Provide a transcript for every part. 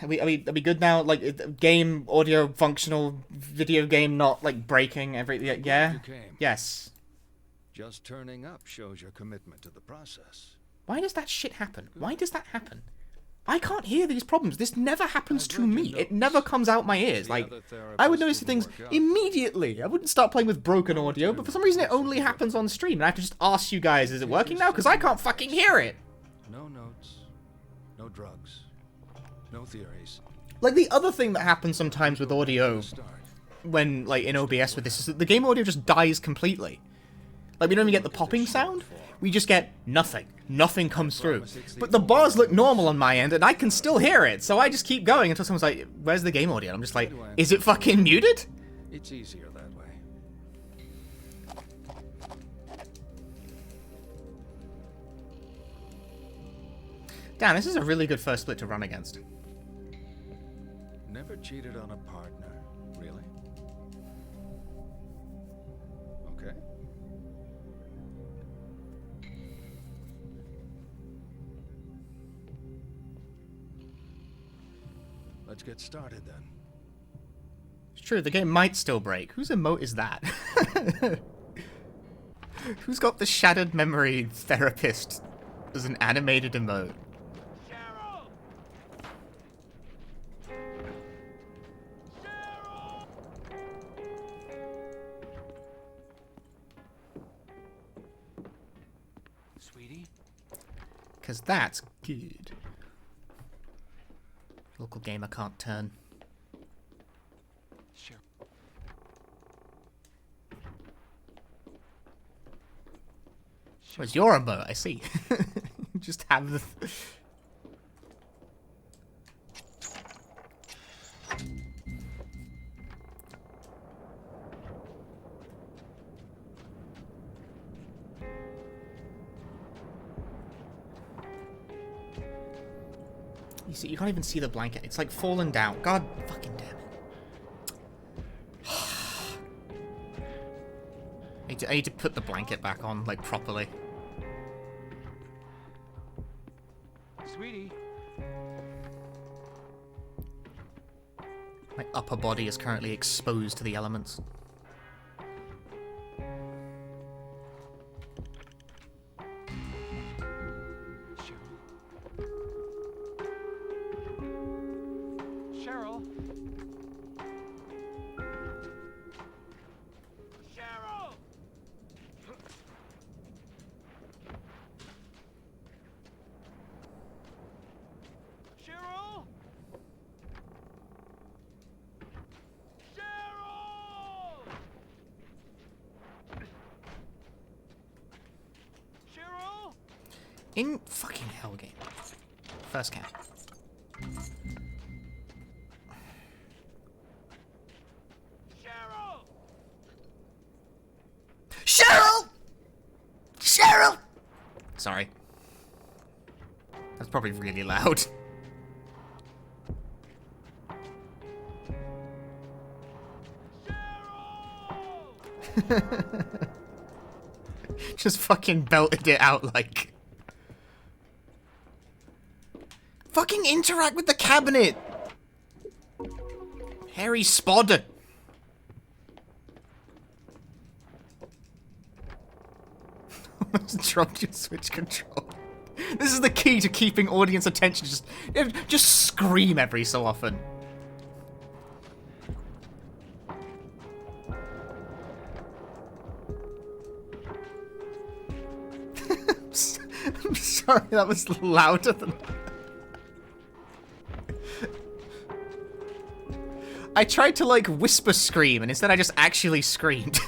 Are we good now? Like, game, audio, functional, video game not, like, breaking, everything, yeah? Yes. Just turning up shows your commitment to the process. Why does that shit happen? Why does that happen? I can't hear these problems. This never happens to me. It never comes out my ears. Like, I would notice things immediately. I wouldn't start playing with broken audio, but for some reason it only happens on stream. And I have to just ask you guys, is it working now? Because I can't fucking hear it. No notes, no drugs, no theories. Like, the other thing that happens sometimes with audio, when, like, in OBS with this, is that the game audio just dies completely. Like, we don't even get the popping sound. We just get nothing. Nothing comes through. But the bars look normal on my end, and I can still hear it, so I just keep going until someone's like, where's the game audio? And I'm just like, is it fucking muted? It's easier that way. Damn, this is a really good first split to run against. Never cheated on a partner, really? Okay. Let's get started then. It's true, the game might still break. Whose emote is that? Who's got the shattered memory therapist as an animated emote? Sweetie? Because that's good. Local gamer can't turn. Sure. Where's your emote? I see. Just have the... You see, you can't even see the blanket. It's like fallen down. God fucking damn it. I need to put the blanket back on, like, properly. Sweetie. My upper body is currently exposed to the elements. In fucking hell game. First count. Cheryl! Cheryl! Sorry. That's probably really loud. Just fucking belted it out like... Fucking interact with the cabinet! Harry Spodder! Dropped your Switch control. This is the key to keeping audience attention. Just scream every so often. I'm sorry, that was louder than... I tried to, like, whisper scream, and instead I just actually screamed.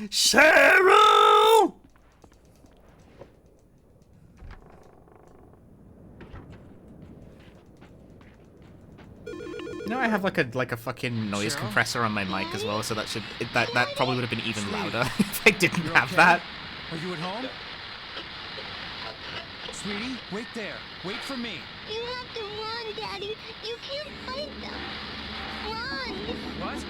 Cheryl! You know, I have like a fucking noise compressor on my mic as well, so that that probably would have been even louder if I didn't have that. Are you at home? Sweetie, wait there. Wait for me. You have to run, Daddy. You can't fight them. Run! What?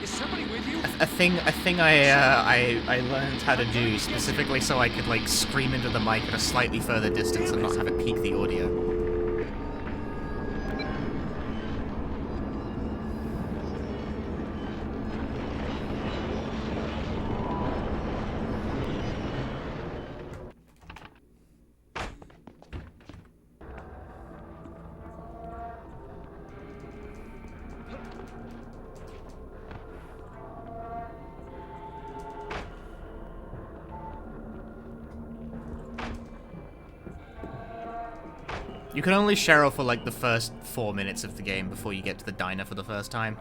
Is somebody with you? A thing I learned how to do specifically so I could like scream into the mic at a slightly further distance and not have it peak the audio. You can only Cheryl for like the first 4 minutes of the game before you get to the diner for the first time.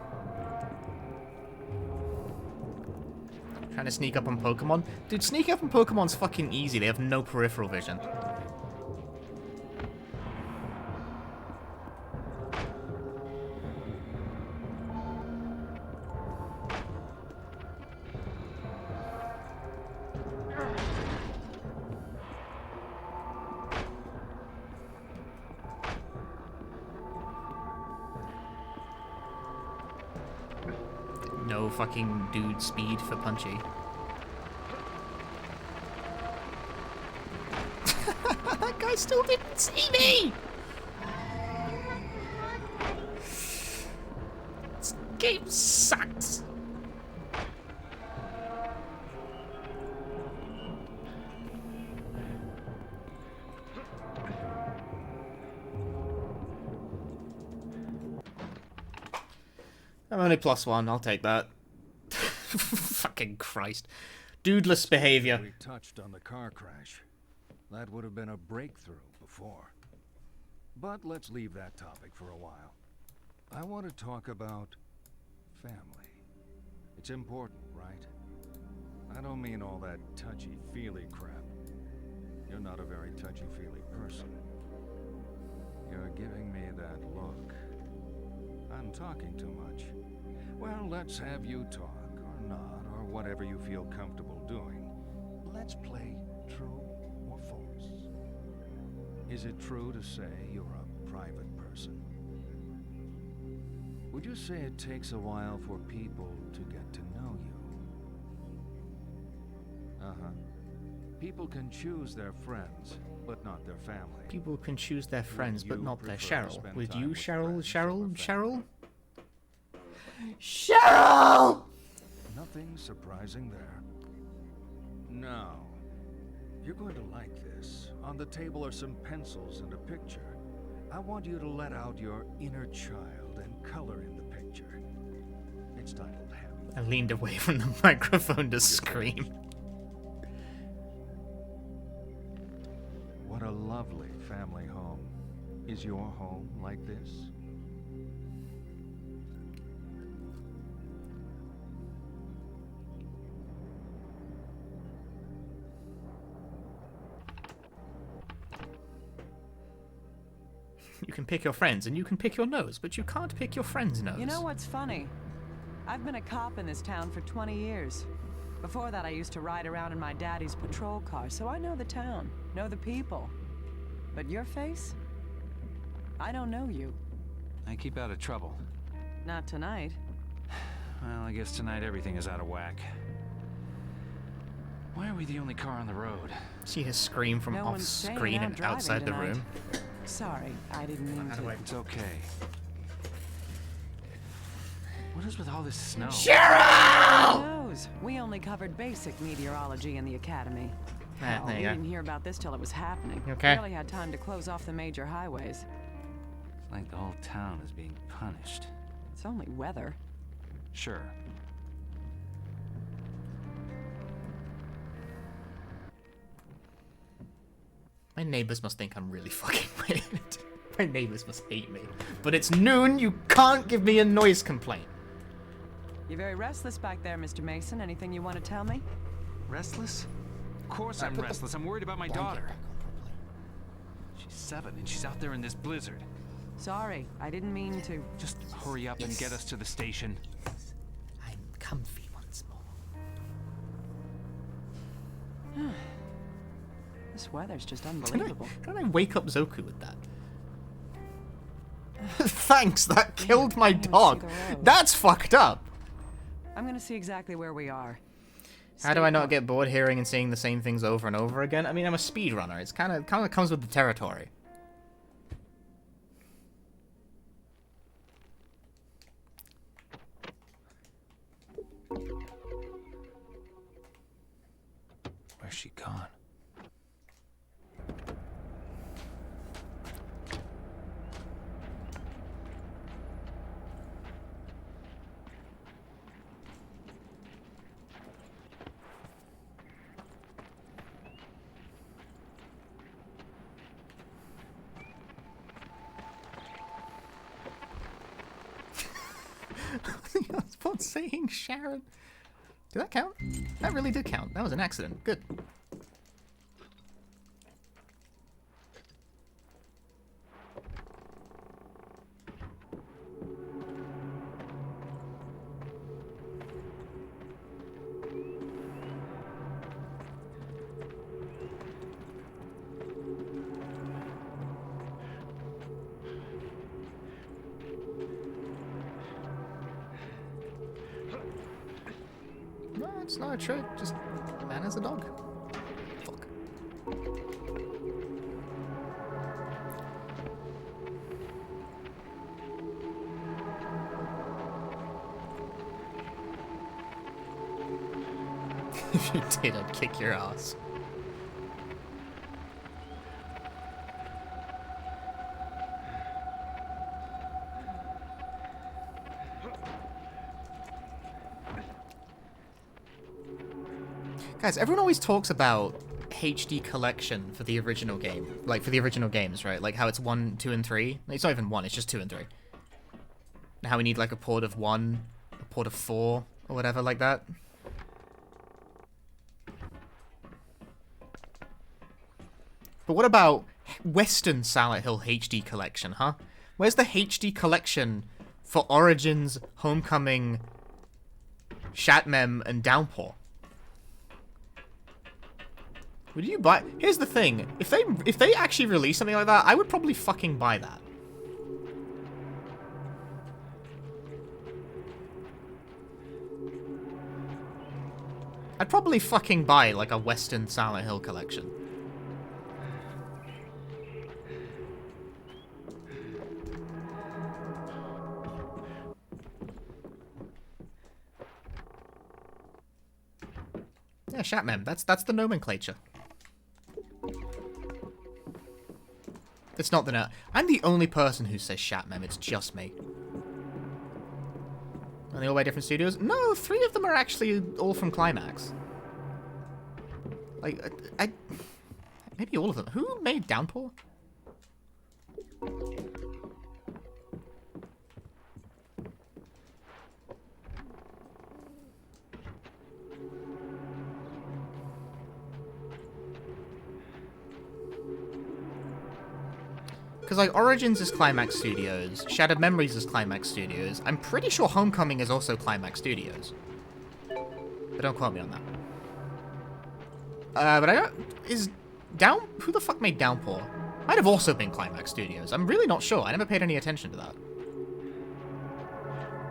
Trying to sneak up on Pokemon? Dude, sneaking up on Pokemon's fucking easy. They have no peripheral vision. No fucking dude speed for Punchy. That guy still didn't see me! This game sucks. I'm only +1, I'll take that. Fucking Christ. Dudeless behavior. We touched on the car crash. That would have been a breakthrough before. But let's leave that topic for a while. I want to talk about family. It's important, right? I don't mean all that touchy-feely crap. You're not a very touchy-feely person. You're giving me that look. I'm talking too much. Well, let's have you talk, or not, or whatever you feel comfortable doing. Let's play true or false. Is it true to say you're a private person? Would you say it takes a while for people to get to know you? Uh-huh. People can choose their friends, but not their family. People can choose their friends, but not their prefer to Cheryl. spend Would time you, with Cheryl? friends Cheryl? over Cheryl? family? Cheryl! Nothing surprising there. Now, you're going to like this. On the table are some pencils and a picture. I want you to let out your inner child and color in the picture. It's titled Happy. I leaned away from the microphone to scream. What a lovely family home. Is your home like this? You can pick your friends, and you can pick your nose, but you can't pick your friend's nose. You know what's funny? I've been a cop in this town for 20 years. Before that, I used to ride around in my daddy's patrol car, so I know the town, know the people. But your face? I don't know you. I keep out of trouble. Not tonight. Well, I guess tonight everything is out of whack. Why are we the only car on the road? See his scream from No off one's staying screen out and driving outside the tonight. room. Sorry, I didn't mean to. It's okay. What is with all this snow? Cheryl! Who knows? We only covered basic meteorology in the academy. Hell, there we you go. didn't hear about this till it was happening. Okay. Barely had time to close off the major highways. It's like the whole town is being punished. It's only weather. Sure. My neighbors must think I'm really fucking weird. My neighbors must hate me. But it's noon, you can't give me a noise complaint. You're very restless back there, Mr. Mason. Anything you want to tell me? Restless? Of course I'm restless. I'm worried about my daughter. She's 7 and she's out there in this blizzard. Sorry, I didn't mean to. Just hurry up and get us to the station. I'm comfy once more. The This weather's just unbelievable. How did I wake up Zoku with that? Thanks, that killed my dog. That's fucked up. I'm gonna see exactly where we are. How do I not get bored hearing and seeing the same things over and over again? I mean, I'm a speedrunner. It's kind of comes with the territory. Where's she gone? I was about saying Sharon. Did that count? That really did count. That was an accident. Good. No, it's not a trick. Just a man as a dog. Fuck. If you did, I'd kick your ass. Guys, everyone always talks about HD collection for the original game. Like, for the original games, right? Like, how it's 1, 2, and 3. It's not even 1, it's just 2 and 3. And how we need, like, a port of 1, a port of 4, or whatever like that. But what about Western Silent Hill HD collection, huh? Where's the HD collection for Origins, Homecoming, Shatmem, and Downpour? Would you buy? Here's the thing: if they actually release something like that, I would probably fucking buy that. I'd probably fucking buy like a Western Silent Hill collection. Yeah, Shatmem. That's the nomenclature. It's not the I'm the only person who says Shatmem. It's just me. Are they all by different studios? No, 3 of them are actually all from Climax. Like, maybe all of them. Who made Downpour? Because, like, Origins is Climax Studios, Shattered Memories is Climax Studios, I'm pretty sure Homecoming is also Climax Studios. But don't quote me on that. But I don't... Who the fuck made Downpour? Might have also been Climax Studios. I'm really not sure. I never paid any attention to that.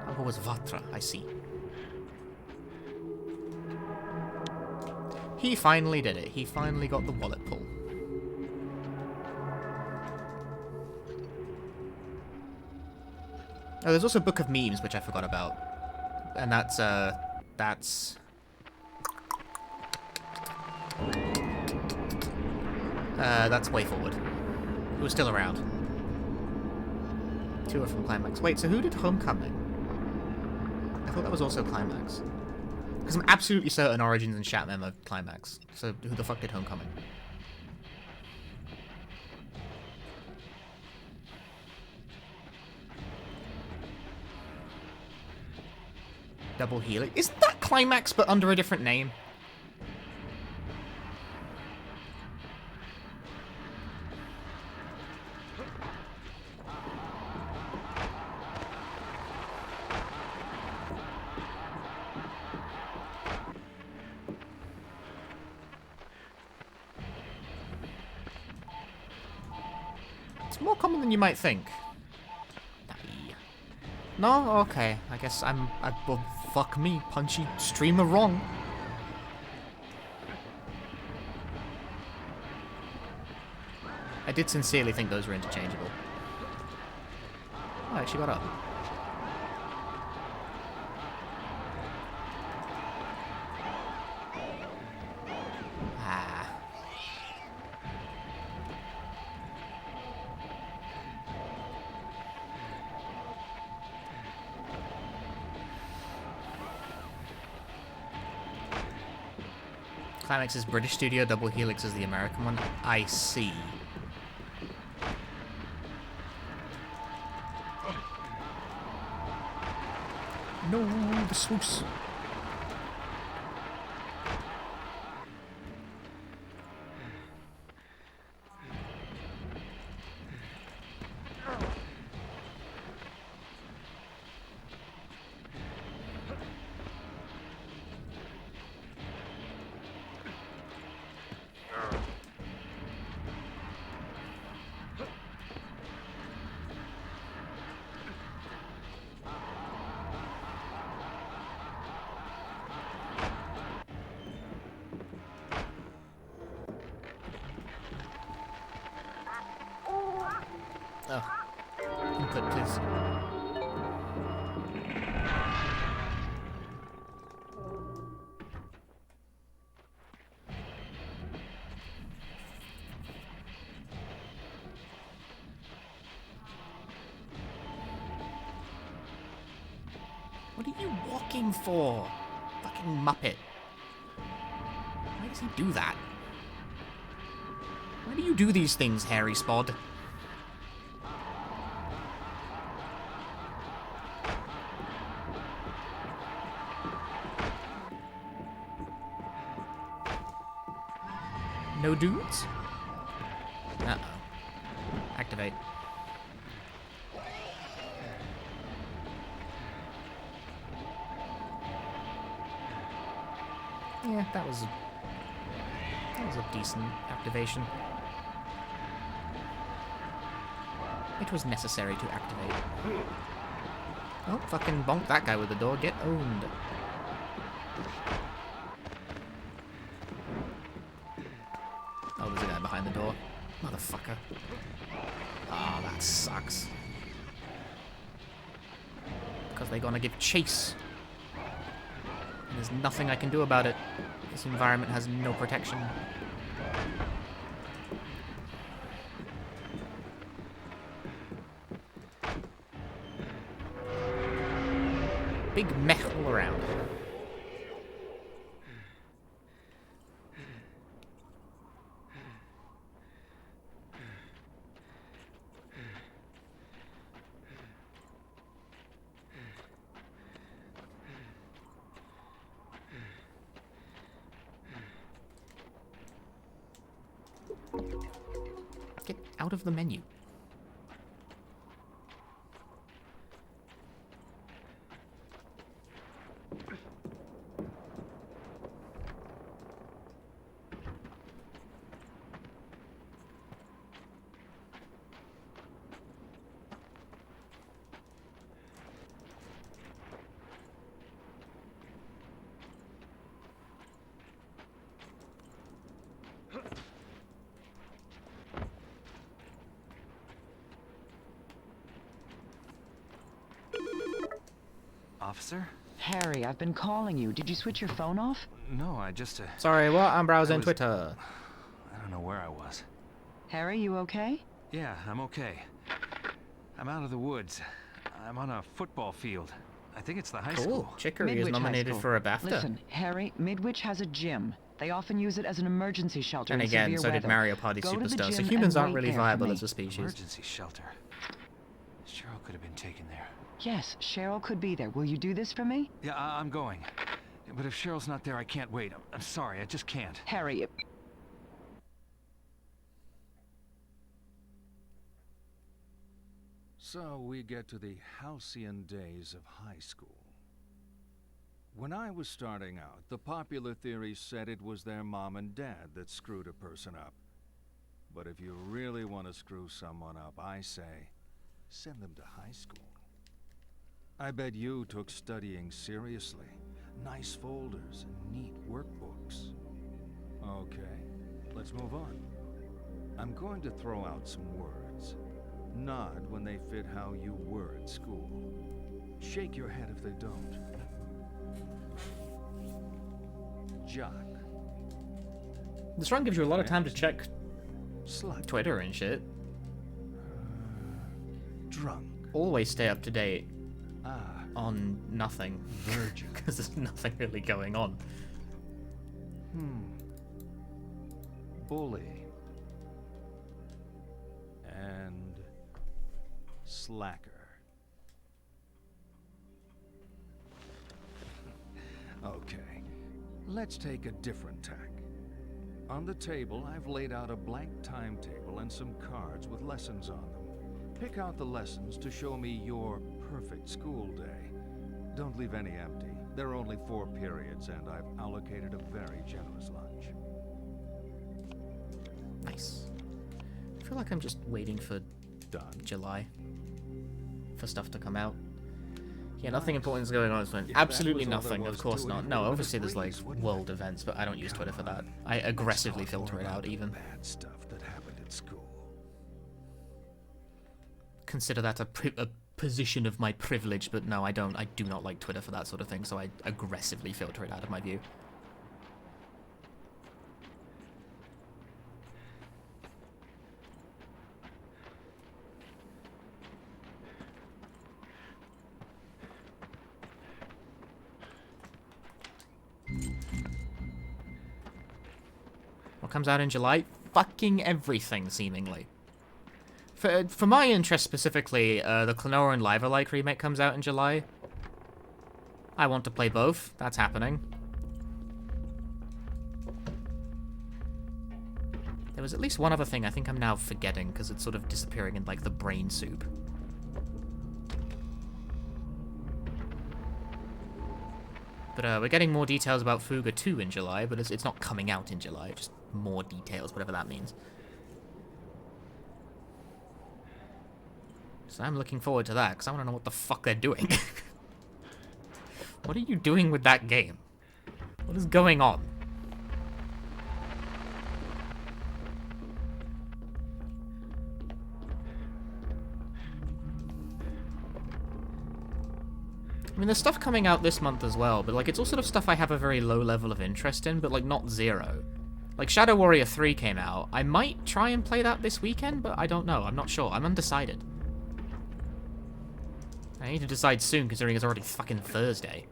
Downpour was Vatra, I see. He finally did it. He finally got the wallet pull. Oh, there's also Book of Memes, which I forgot about. And that's Way Forward, who was still around. 2 are from Climax. Wait, so who did Homecoming? I thought that was also Climax. Because I'm absolutely certain Origins and Shatmem are Climax. So who the fuck did Homecoming? Double Helix. Isn't that Climax but under a different name? more common than you might think. No? Okay. I guess well, fuck me. Punchy streamer wrong. I did sincerely think those were interchangeable. Oh, I actually got up. Ah. Climax is British studio, Double Helix is the American one. I see. No, the swoosh. Oh. Input, please. What are you walking for? Fucking Muppet. Why does he do that? Why do you do these things, Harry Spod? No dudes? Uh-oh. Activate. Yeah, that was a decent activation. It was necessary to activate. Oh, fucking bonk that guy with the door. Get owned. Oh, there's a guy behind the door. Motherfucker. Ah, oh, that sucks. Because they're gonna give chase. And there's nothing I can do about it. This environment has no protection. Big mech all around. Get out of the menu. Officer? Harry, I've been calling you. Did you switch your phone off? No, I just, Sorry, what? I'm browsing Twitter. I don't know where I was. Harry, you okay? Yeah, I'm okay. I'm out of the woods. I'm on a football field. I think it's the high school. Cool. Chicory is Midwich High nominated School. for a BAFTA. Listen, Harry, Midwich has a gym. They often use it as an emergency shelter And in again, severe so did weather. Mario Party Go to the Superstar. So gym humans and aren't wait really there for viable me. as a species. Emergency shelter. Cheryl could have been taken there. Yes, Cheryl could be there. Will you do this for me? Yeah, I'm going. But if Cheryl's not there, I can't wait. I'm sorry, I just can't. Harry, So we get to the halcyon days of high school. When I was starting out, the popular theory said it was their mom and dad that screwed a person up. But if you really want to screw someone up, I say, send them to high school. I bet you took studying seriously. Nice folders and neat workbooks. Okay, let's move on. I'm going to throw out some words. Nod when they fit how you were at school. Shake your head if they don't. Jock. This run gives you a lot of time to check Slut. Twitter and shit. Drunk. Always stay up to date Ah, on nothing. virgin. Because there's nothing really going on. Bully. And slacker. Okay, let's take a different tack. On the table, I've laid out a blank timetable and some cards with lessons on them. Pick out the lessons to show me your perfect school day. Don't leave any empty. There are only 4 periods, and I've allocated a very generous lunch. Nice. I feel like I'm just waiting for Done. July. For stuff to come out. Yeah, nothing important is going on. If that Absolutely was all there nothing, was of course to it, not. it No, would've obviously been there's a like breeze, wouldn't world it? events, but I don't use Twitter for that. on. I aggressively Let's talk filter more it about out the even. bad stuff that happened at school. Consider that a position of my privilege, but no, I don't. I do not like Twitter for that sort of thing, so I aggressively filter it out of my view. What comes out in July? Fucking everything, seemingly. For my interest specifically, the Clonora and Liver-like remake comes out in July. I want to play both. That's happening. There was at least one other thing I think I'm now forgetting, because it's sort of disappearing in, like, the brain soup. But we're getting more details about Fuga 2 in July, but it's not coming out in July, just more details, whatever that means. So I'm looking forward to that, because I want to know what the fuck they're doing. What are you doing with that game? What is going on? I mean, there's stuff coming out this month as well, but, like, it's all sort of stuff I have a very low level of interest in, but, like, not zero. Like, Shadow Warrior 3 came out. I might try and play that this weekend, but I don't know. I'm not sure. I'm undecided. I need to decide soon, considering it's already fucking Thursday.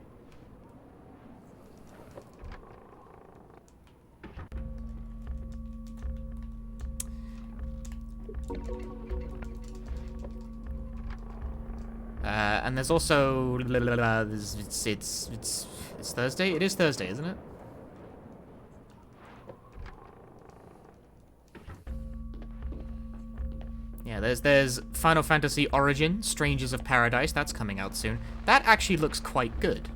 And there's also it's Thursday. It is Thursday, isn't it? Yeah, there's Final Fantasy Origin, Strangers of Paradise. That's coming out soon. That actually looks quite good.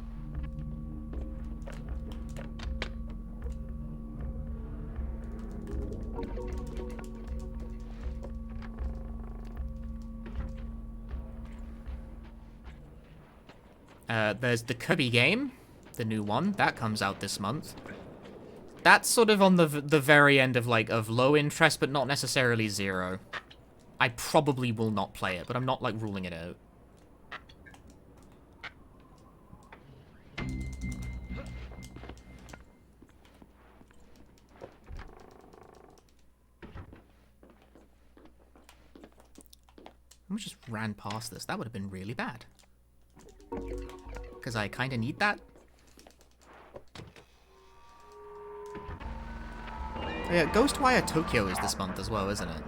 There's the Kirby game, the new one. That comes out this month. That's sort of on the very end of, like, of low interest, but not necessarily zero. I probably will not play it, but I'm not, like, ruling it out. I just ran past this. That would have been really bad. Because I kind of need that. Oh, yeah, Ghostwire Tokyo is this month as well, isn't it?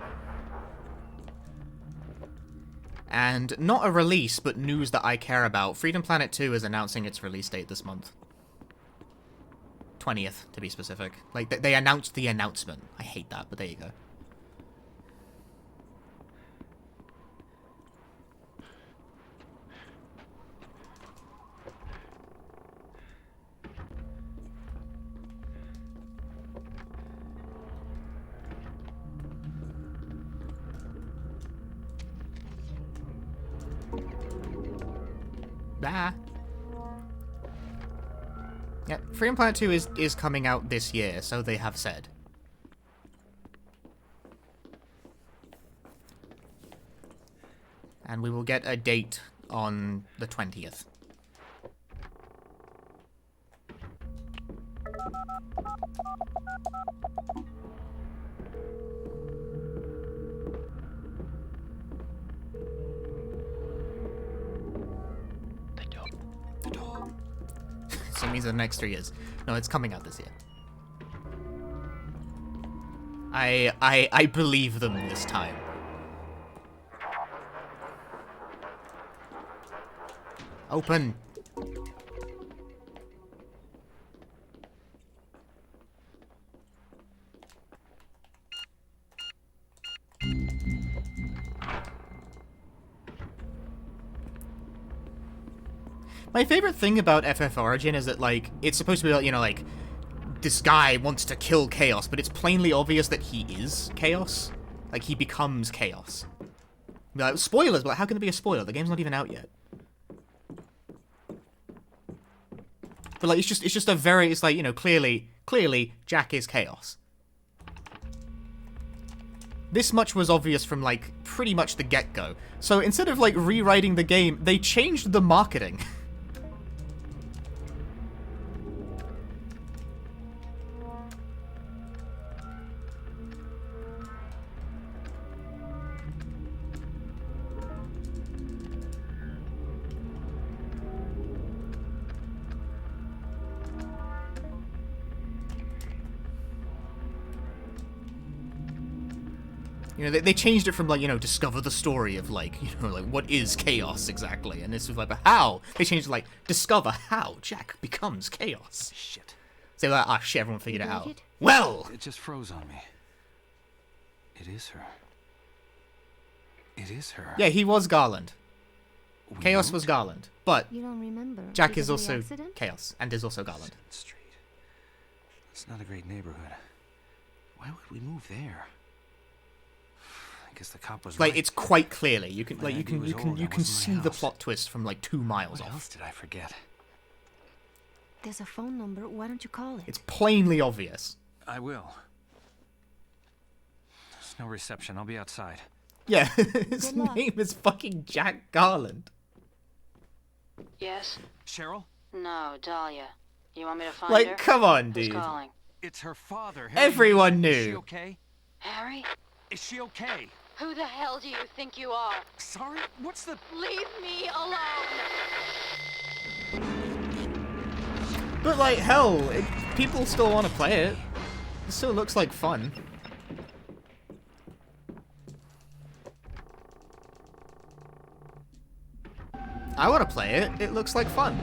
And not a release, but news that I care about. Freedom Planet 2 is announcing its release date this month. 20th, to be specific. Like, they announced the announcement. I hate that, but there you go. Blah. Yep, Freedom Planet 2 is coming out this year, so they have said. And we will get a date on the 20th. The door. So it means the next 3 years. No, it's coming out this year. I believe them this time. Open. My favorite thing about FF Origin is that, like, it's supposed to be, you know, like, this guy wants to kill Chaos, but it's plainly obvious that he is Chaos. Like, he becomes Chaos. Like, spoilers, but how can it be a spoiler? The game's not even out yet. But, like, it's just a very, it's like, you know, clearly, Jack is Chaos. This much was obvious from, like, pretty much the get-go. So instead of, like, rewriting the game, they changed the marketing. You know, they changed it from, like, you know, discover the story of, like, you know, like, what is Chaos exactly? And this was like, but how? They changed it, like, discover how Jack becomes Chaos. Shit. So, like, ah, shit, everyone figured it out. It? Well! It just froze on me. It is her. It is her. Yeah, he was Garland. We Chaos don't? was Garland. But You don't remember? Jack is because of the also accident? Chaos, and is also Garland. Street. It's not a great neighborhood. Why would we move there? I guess the cop was Like, right. it's quite clearly. You can, My like, you ID can, was you can, old, you that can wasn't see my the house. plot twist from, like, 2 miles What off. else did I forget? There's a phone number. Why don't you call it? It's plainly obvious. I will. There's no reception. I'll be outside. Yeah, his Good luck. name is fucking Jack Garland. Yes? Cheryl? No, Dahlia. You want me to find Like, her? come on, Who's dude. calling? It's her father. Everyone Is she knew. okay? Harry? Is she okay? Who the hell do you think you are? Sorry? What's the... Leave me alone! But, like, hell, people still want to play it. It still looks like fun. I want to play it. It looks like fun.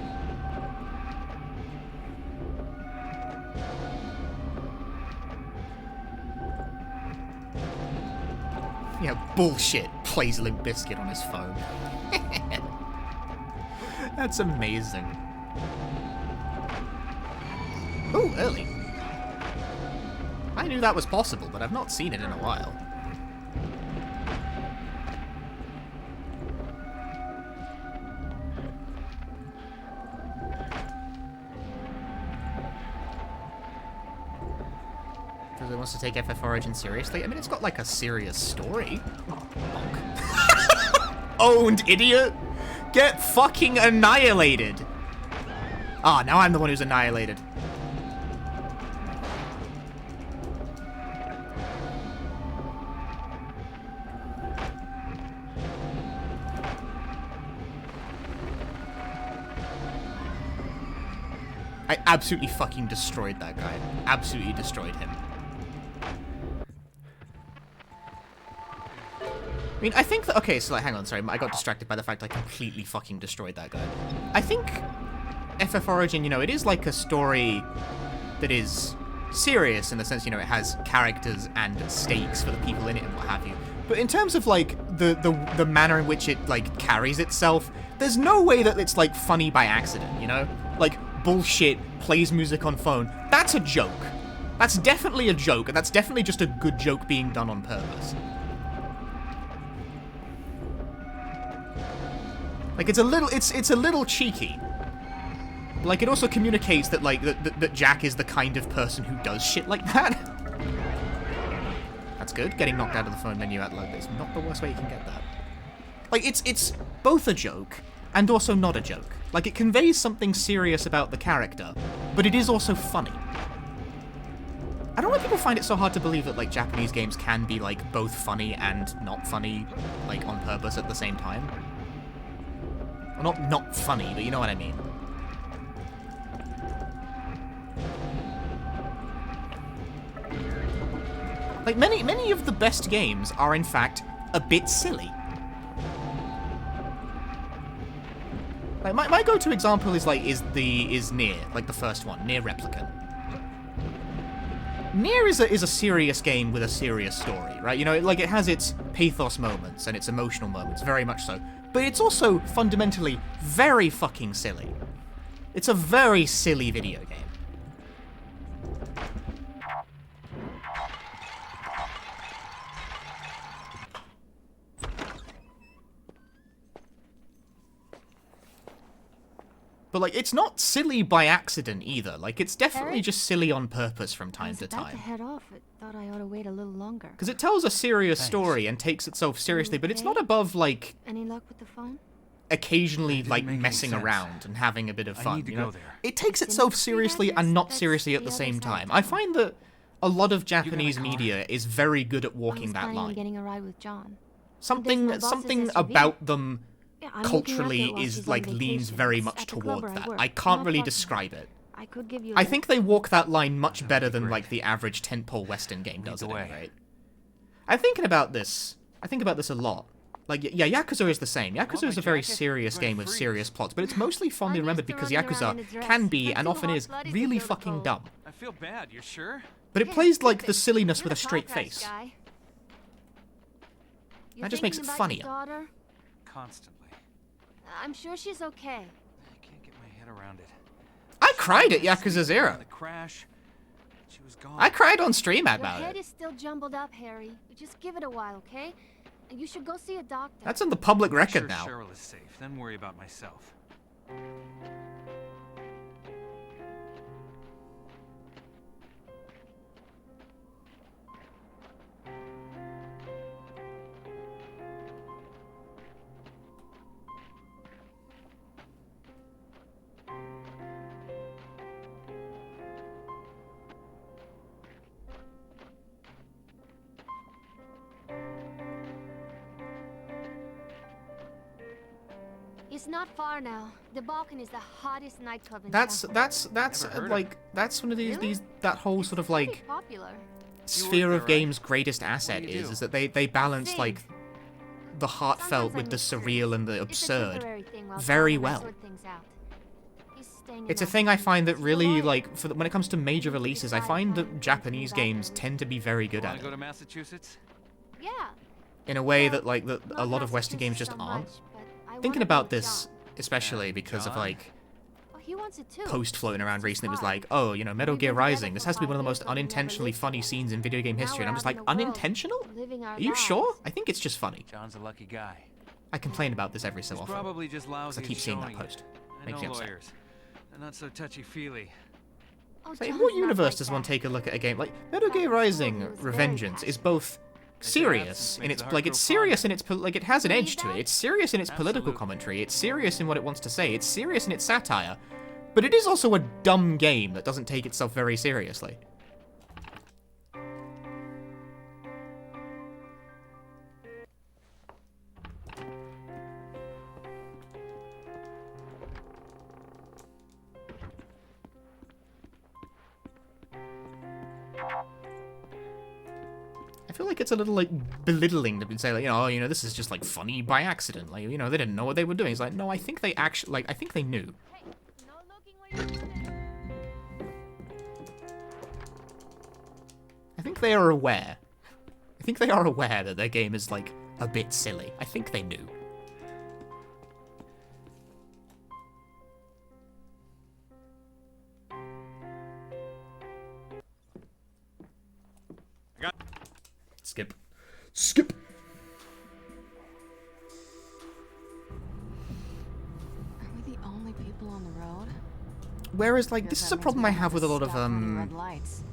Yeah, bullshit. Plays Limp Bizkit on his phone. That's amazing. Ooh, early. I knew that was possible, but I've not seen it in a while. Because it wants to take FF Origin seriously. I mean, it's got, like, a serious story. Bonk. Owned, idiot! Get fucking annihilated! Ah, now I'm the one who's annihilated. I absolutely fucking destroyed that guy. Absolutely destroyed him. I mean, I think that... Okay, so, like, hang on, sorry. I got distracted by the fact I completely fucking destroyed that guy. I think FF Origin, you know, it is like a story that is serious in the sense, you know, it has characters and stakes for the people in it and what have you. But in terms of, like, the manner in which it, like, carries itself, there's no way that it's, like, funny by accident, you know? Like, bullshit, plays music on phone. That's a joke. That's definitely a joke, and that's definitely just a good joke being done on purpose. Like, it's a little cheeky. Like, it also communicates that, like, that Jack is the kind of person who does shit like that. That's good. Getting knocked out of the phone menu at load is not the worst way you can get that. Like, it's both a joke and also not a joke. Like, it conveys something serious about the character, but it is also funny. I don't know why people find it so hard to believe that, like, Japanese games can be, like, both funny and not funny, like, on purpose at the same time. Well, not funny, but you know what I mean. Like, many of the best games are, in fact, a bit silly. Like, my go-to example is, like, is Nier, like the first one, Nier Replicant. Nier is a serious game with a serious story, right? You know, like, it has its pathos moments and its emotional moments, very much so. But it's also, fundamentally, very fucking silly. It's a very silly video game. But, like, it's not silly by accident, either. Like, it's definitely just silly on purpose from time to I was about time. to head off. I thought I ought to wait a little longer. Because it tells a serious story and takes itself seriously, but it's not above, like, Any luck with the phone? occasionally, like, make any messing sense. around and having a bit of fun, need to you know? go there. It takes itself seriously and not seriously at the same time. I find that a lot of Japanese media is very good at I walking was that planning on line. getting a ride with John. Something my boss's SUV. about them Yeah, I'm looking after culturally it while is she's on like leans vacation. very It's much at the club toward where I that. work. I can't Not really far from describe it. I could give you. I think they walk that line much better than like the average tentpole Western game does the it, way. right? I'm thinking about this. I think about this a lot. Like, yeah, Yakuza is the same. Yakuza is a very serious game with serious plots, but it's mostly fondly I'm remembered used to because running around Yakuza in a dress. can be, I'm and too often is, hot-blooded to really feel the fucking cold. dumb. I feel bad, you're sure? But it Yeah, plays like skip the it. silliness You're with a the car straight crash face. guy. That just makes it Thinking about funnier. your daughter? Constantly. I'm sure she's okay. I can't get my head around it. I cried at Yakuza 0. The crash. She was gone. I cried on stream Your about head it. is still jumbled up, Harry. Just give it a while, okay? And you should go see a doctor. That's on the public Make record sure now. Cheryl is safe, then worry about myself. It's not far now. The Balkan is the hottest nightclub in That's town. that's Never heard of like that's one of Really? these that whole It's sort of pretty like popular. sphere there, of right? games' greatest asset do you do? is that they balance Sing. like the heartfelt Sometimes I with the miss her. surreal and the It's a absurd temporary thing while very John and I well. sort things out. He's staying in It's a that thing I place. find that He's a really lawyer. like when it comes to major You need to releases, I decide find if that I'm Japanese thinking about games them. tend to be very good Want at to go to it Massachusetts? Yeah. in a way Well, that like that a not lot of Western games Massachusetts just so aren't. much, but I Thinking wanna go about with this, John. especially And because of John? like Oh, he wants it too. post floating around It's recently was hard. like, oh, you know, Metal We've Gear been together Rising. This for has to be one of the 5 most years, but we never unintentionally lived funny together. scenes in video game Now history. And we're I'm just out like, in the world, unintentional? living our Are you lives. sure? I think it's just funny. John's a lucky guy. I complain about this every so He's often. probably just lousy I keep at seeing that showing post. it. I Makes me know upset. lawyers. They're not so touchy-feely. Oh, Like, in John's what not universe like does one that. take a look at a game like Metal Gear Back in school, Rising he was very Revengeance is passionate. both serious in makes its the like heart it's grow serious in its like it has an Believe edge to it. that? It's serious in its political Absolutely. commentary. It's serious in what it wants to say. It's serious in its satire. But it is also a dumb game that doesn't take itself very seriously. I feel like it's a little like belittling to say like, you know, this is just like funny by accident. Like, you know, they didn't know what they were doing. It's like, no, I think they actually like I think they knew. Hey, no looking where you're going. I think they are aware. I think they are aware that their game is like a bit silly. I think they knew. Skip. Skip. Whereas, like, this Guess is that a means problem we I don't have with a lot of, stop at any red lights.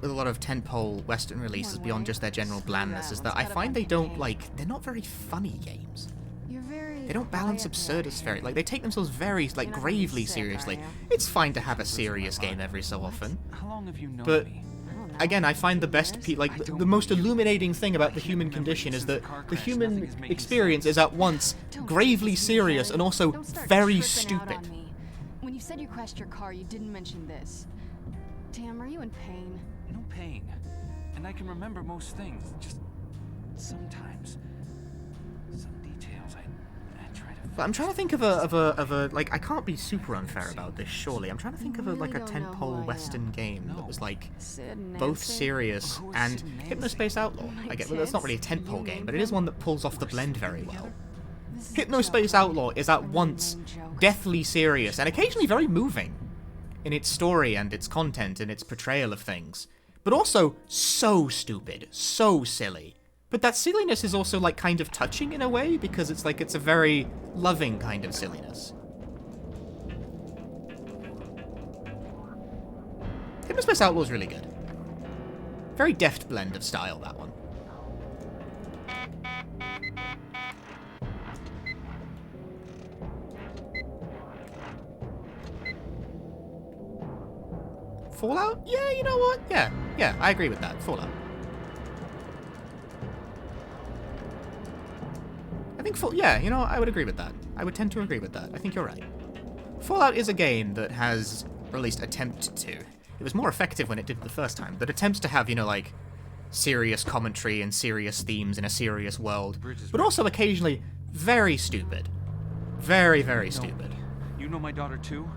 with a lot of tentpole Western releases beyond just their general blandness, is that I find they don't, like, they're not very funny games. You're very They don't balance quiet Absurdist there, very, like, they take themselves very, like, You're not gonna be gravely sick, seriously. are you? It's fine to have a serious game every so often, How long have you known but me? I don't know. again, I find the best, like, the most illuminating thing about the human remember condition you is since the that car the crash. human Nothing is making experience sense. is at once Don't gravely tease me, serious Harry. and also Don't start very tripping out stupid. on me. When you said you crashed your car, you didn't mention this. Damn, are you in pain? No pain. And I can remember most things. Just sometimes. Some details I try to. But I'm trying to think of a like, I can't be super unfair about this, surely. I'm trying to think of a, really like, a don't know who I tentpole am. Western game that was, like, Sid, both Nancy? serious Who is and Sid and Hypnospace Outlaw. My I get, well, that's not really a kids? tentpole You game, but named it is them? one that pulls off the blend very well. This is a Hypnospace joke. Outlaw is at A once lame joke. deathly serious and occasionally very moving in its story and its content and its portrayal of things, but also so stupid, so silly. But that silliness is also, like, kind of touching in a way, because it's like, it's a very loving kind of silliness. Hypnospace Outlaw is really good. Very deft blend of style, that one. Fallout? Yeah, you know what? Yeah, I agree with that. Fallout. I think yeah, you know, I would agree with that. I would tend to agree with that. I think you're right. Fallout is a game that has, or at least attempted to. It was more effective when it did it the first time, but attempts to have, you know, like, serious commentary and serious themes in a serious world, but also occasionally very stupid. Very, very stupid. You know my daughter too?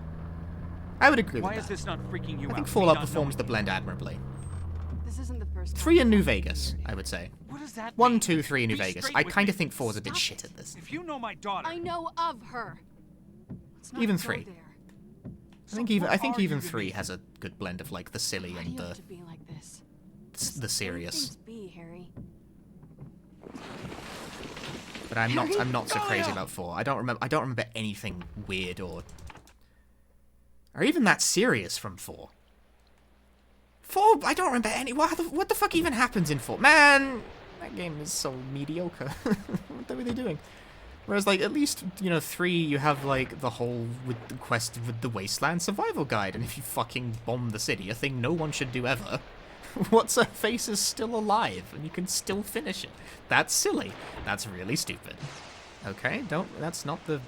I would agree Why with is that. this not freaking you I out? think Me Fallout not performs the knowing blend admirably. This isn't the first time. 3 in New Vegas, I would say. you? What does that 1, mean? 2, 3 in New Be Vegas. straight I with kind me. of think 4's a bit Stop shit it. at this. If you know my daughter, I know of her. Let's not Even go 3. there. I think are even you to 3 me? has a good blend of, like, the silly Why do and you have the to be like this? the serious. Things be, Harry. But I'm not so crazy about 4. I don't remember anything weird or even that serious from 4. 4, I don't remember any. What the fuck even happens in 4? Man, that game is so mediocre. What were they doing? Whereas, like, at least, you know, 3, you have, like, the whole with the quest with the Wasteland Survival Guide, and if you fucking bomb the city, a thing no one should do ever, what's her face is still alive, and you can still finish it. That's silly. That's really stupid. Okay, that's not the...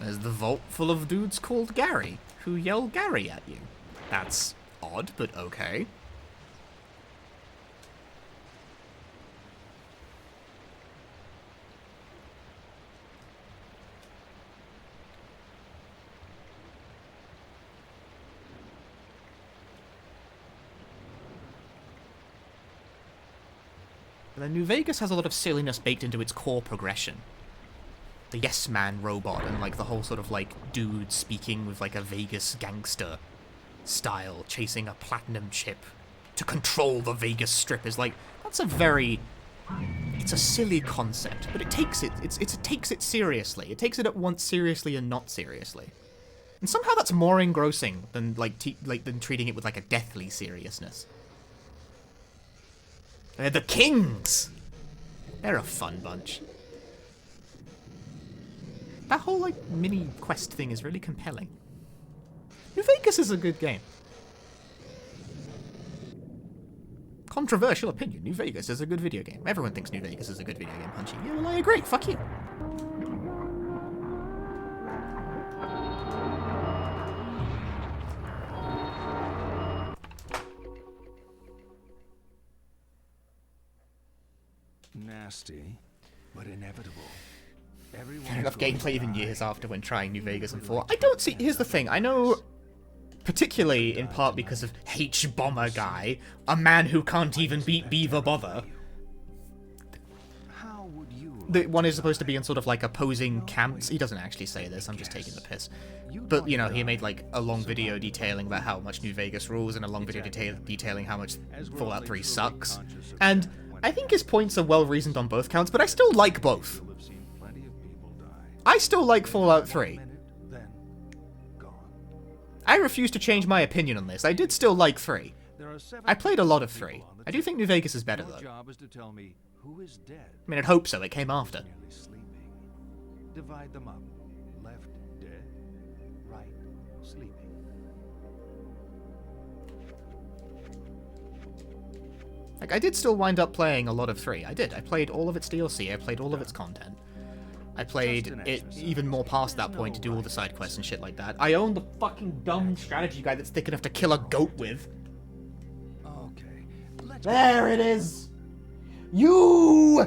There's the vault full of dudes called Gary, who yell Gary at you. That's odd, but okay. But then New Vegas has a lot of silliness baked into its core progression. The yes man robot and, like, the whole sort of, like, dude speaking with, like, a Vegas gangster style, chasing a platinum chip to control the Vegas Strip is, like, that's a very... It's a silly concept, but it takes it takes it seriously. It takes it at once seriously and not seriously. And somehow that's more engrossing than, like, than treating it with, like, a deathly seriousness. They're the Kings! They're a fun bunch. That whole, like, mini quest thing is really compelling. New Vegas is a good game. Controversial opinion, New Vegas is a good video game. Everyone thinks New Vegas is a good video game, Punchy. Yeah, well, I agree. Fuck you. Nasty, but inevitable. Everyone Fair enough goes gameplay even by. years after when trying New Vegas and 4. I don't see... Here's the thing. I know, particularly in part because of H-Bomber Guy, a man who can't even beat Beaver Bother. How would you The one is supposed to be in sort of like opposing camps. He doesn't actually say this, I'm just taking the piss. But, you know, he made like a long video detailing about how much New Vegas rules and a long video detailing how much Fallout 3 sucks. And I think his points are well reasoned on both counts, but I still like both. have seen plenty of people die? I still like Fallout 3. Minute, then gone. I refuse to change my opinion on this. I did still like 3. There are 7 I played a lot of people 3. on the I do think New Vegas is better, Your though. job is to tell me who is dead. I mean, I'd hope so. It came after. Nearly sleeping. Divide them up. Left, dead. Right, sleeping. Like, I did still wind up playing a lot of 3. I did. I played all of its DLC. I played all of its content. I played it even more past that point to do all the side quests and shit like that. I own the fucking dumb strategy guide that's thick enough to kill a goat with. Okay. Let's There it is! You!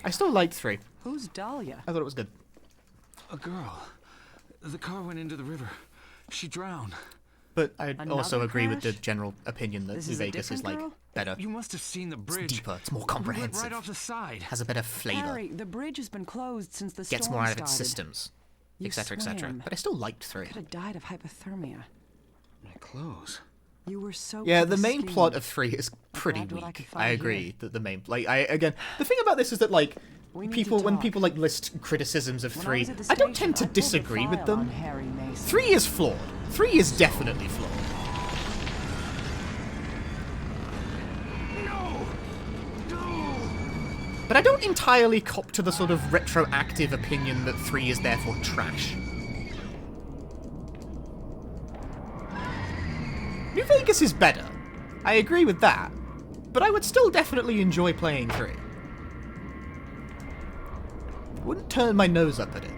I still liked 3. Who's Dahlia? I thought it was good. A girl. The car went into the river. She drowned. But I also Another agree with the crash? general opinion that This New is a Vegas is, different like, girl? better. You must have seen the It's bridge. deeper, it's more We went comprehensive. right off the side. Has a better flavour. Harry, the bridge has been closed since the Gets storm more out of its started. systems. You Etc, etc. swam. But I still liked 3. Could have died of hypothermia. My clothes. You were so. Yeah, the main plot of 3 is pretty grabbed what I weak. could I find agree here. that the main, like, again, the thing about this is that, like, We need people, to when talk. people, like, list criticisms of When 3, was at the I don't station, tend to I pulled a disagree with file them. on Harry Mason. 3 is flawed. 3 is definitely flawed. But I don't entirely cop to the sort of retroactive opinion that 3 is therefore trash. New Vegas is better. I agree with that. But I would still definitely enjoy playing 3. I wouldn't turn my nose up at it.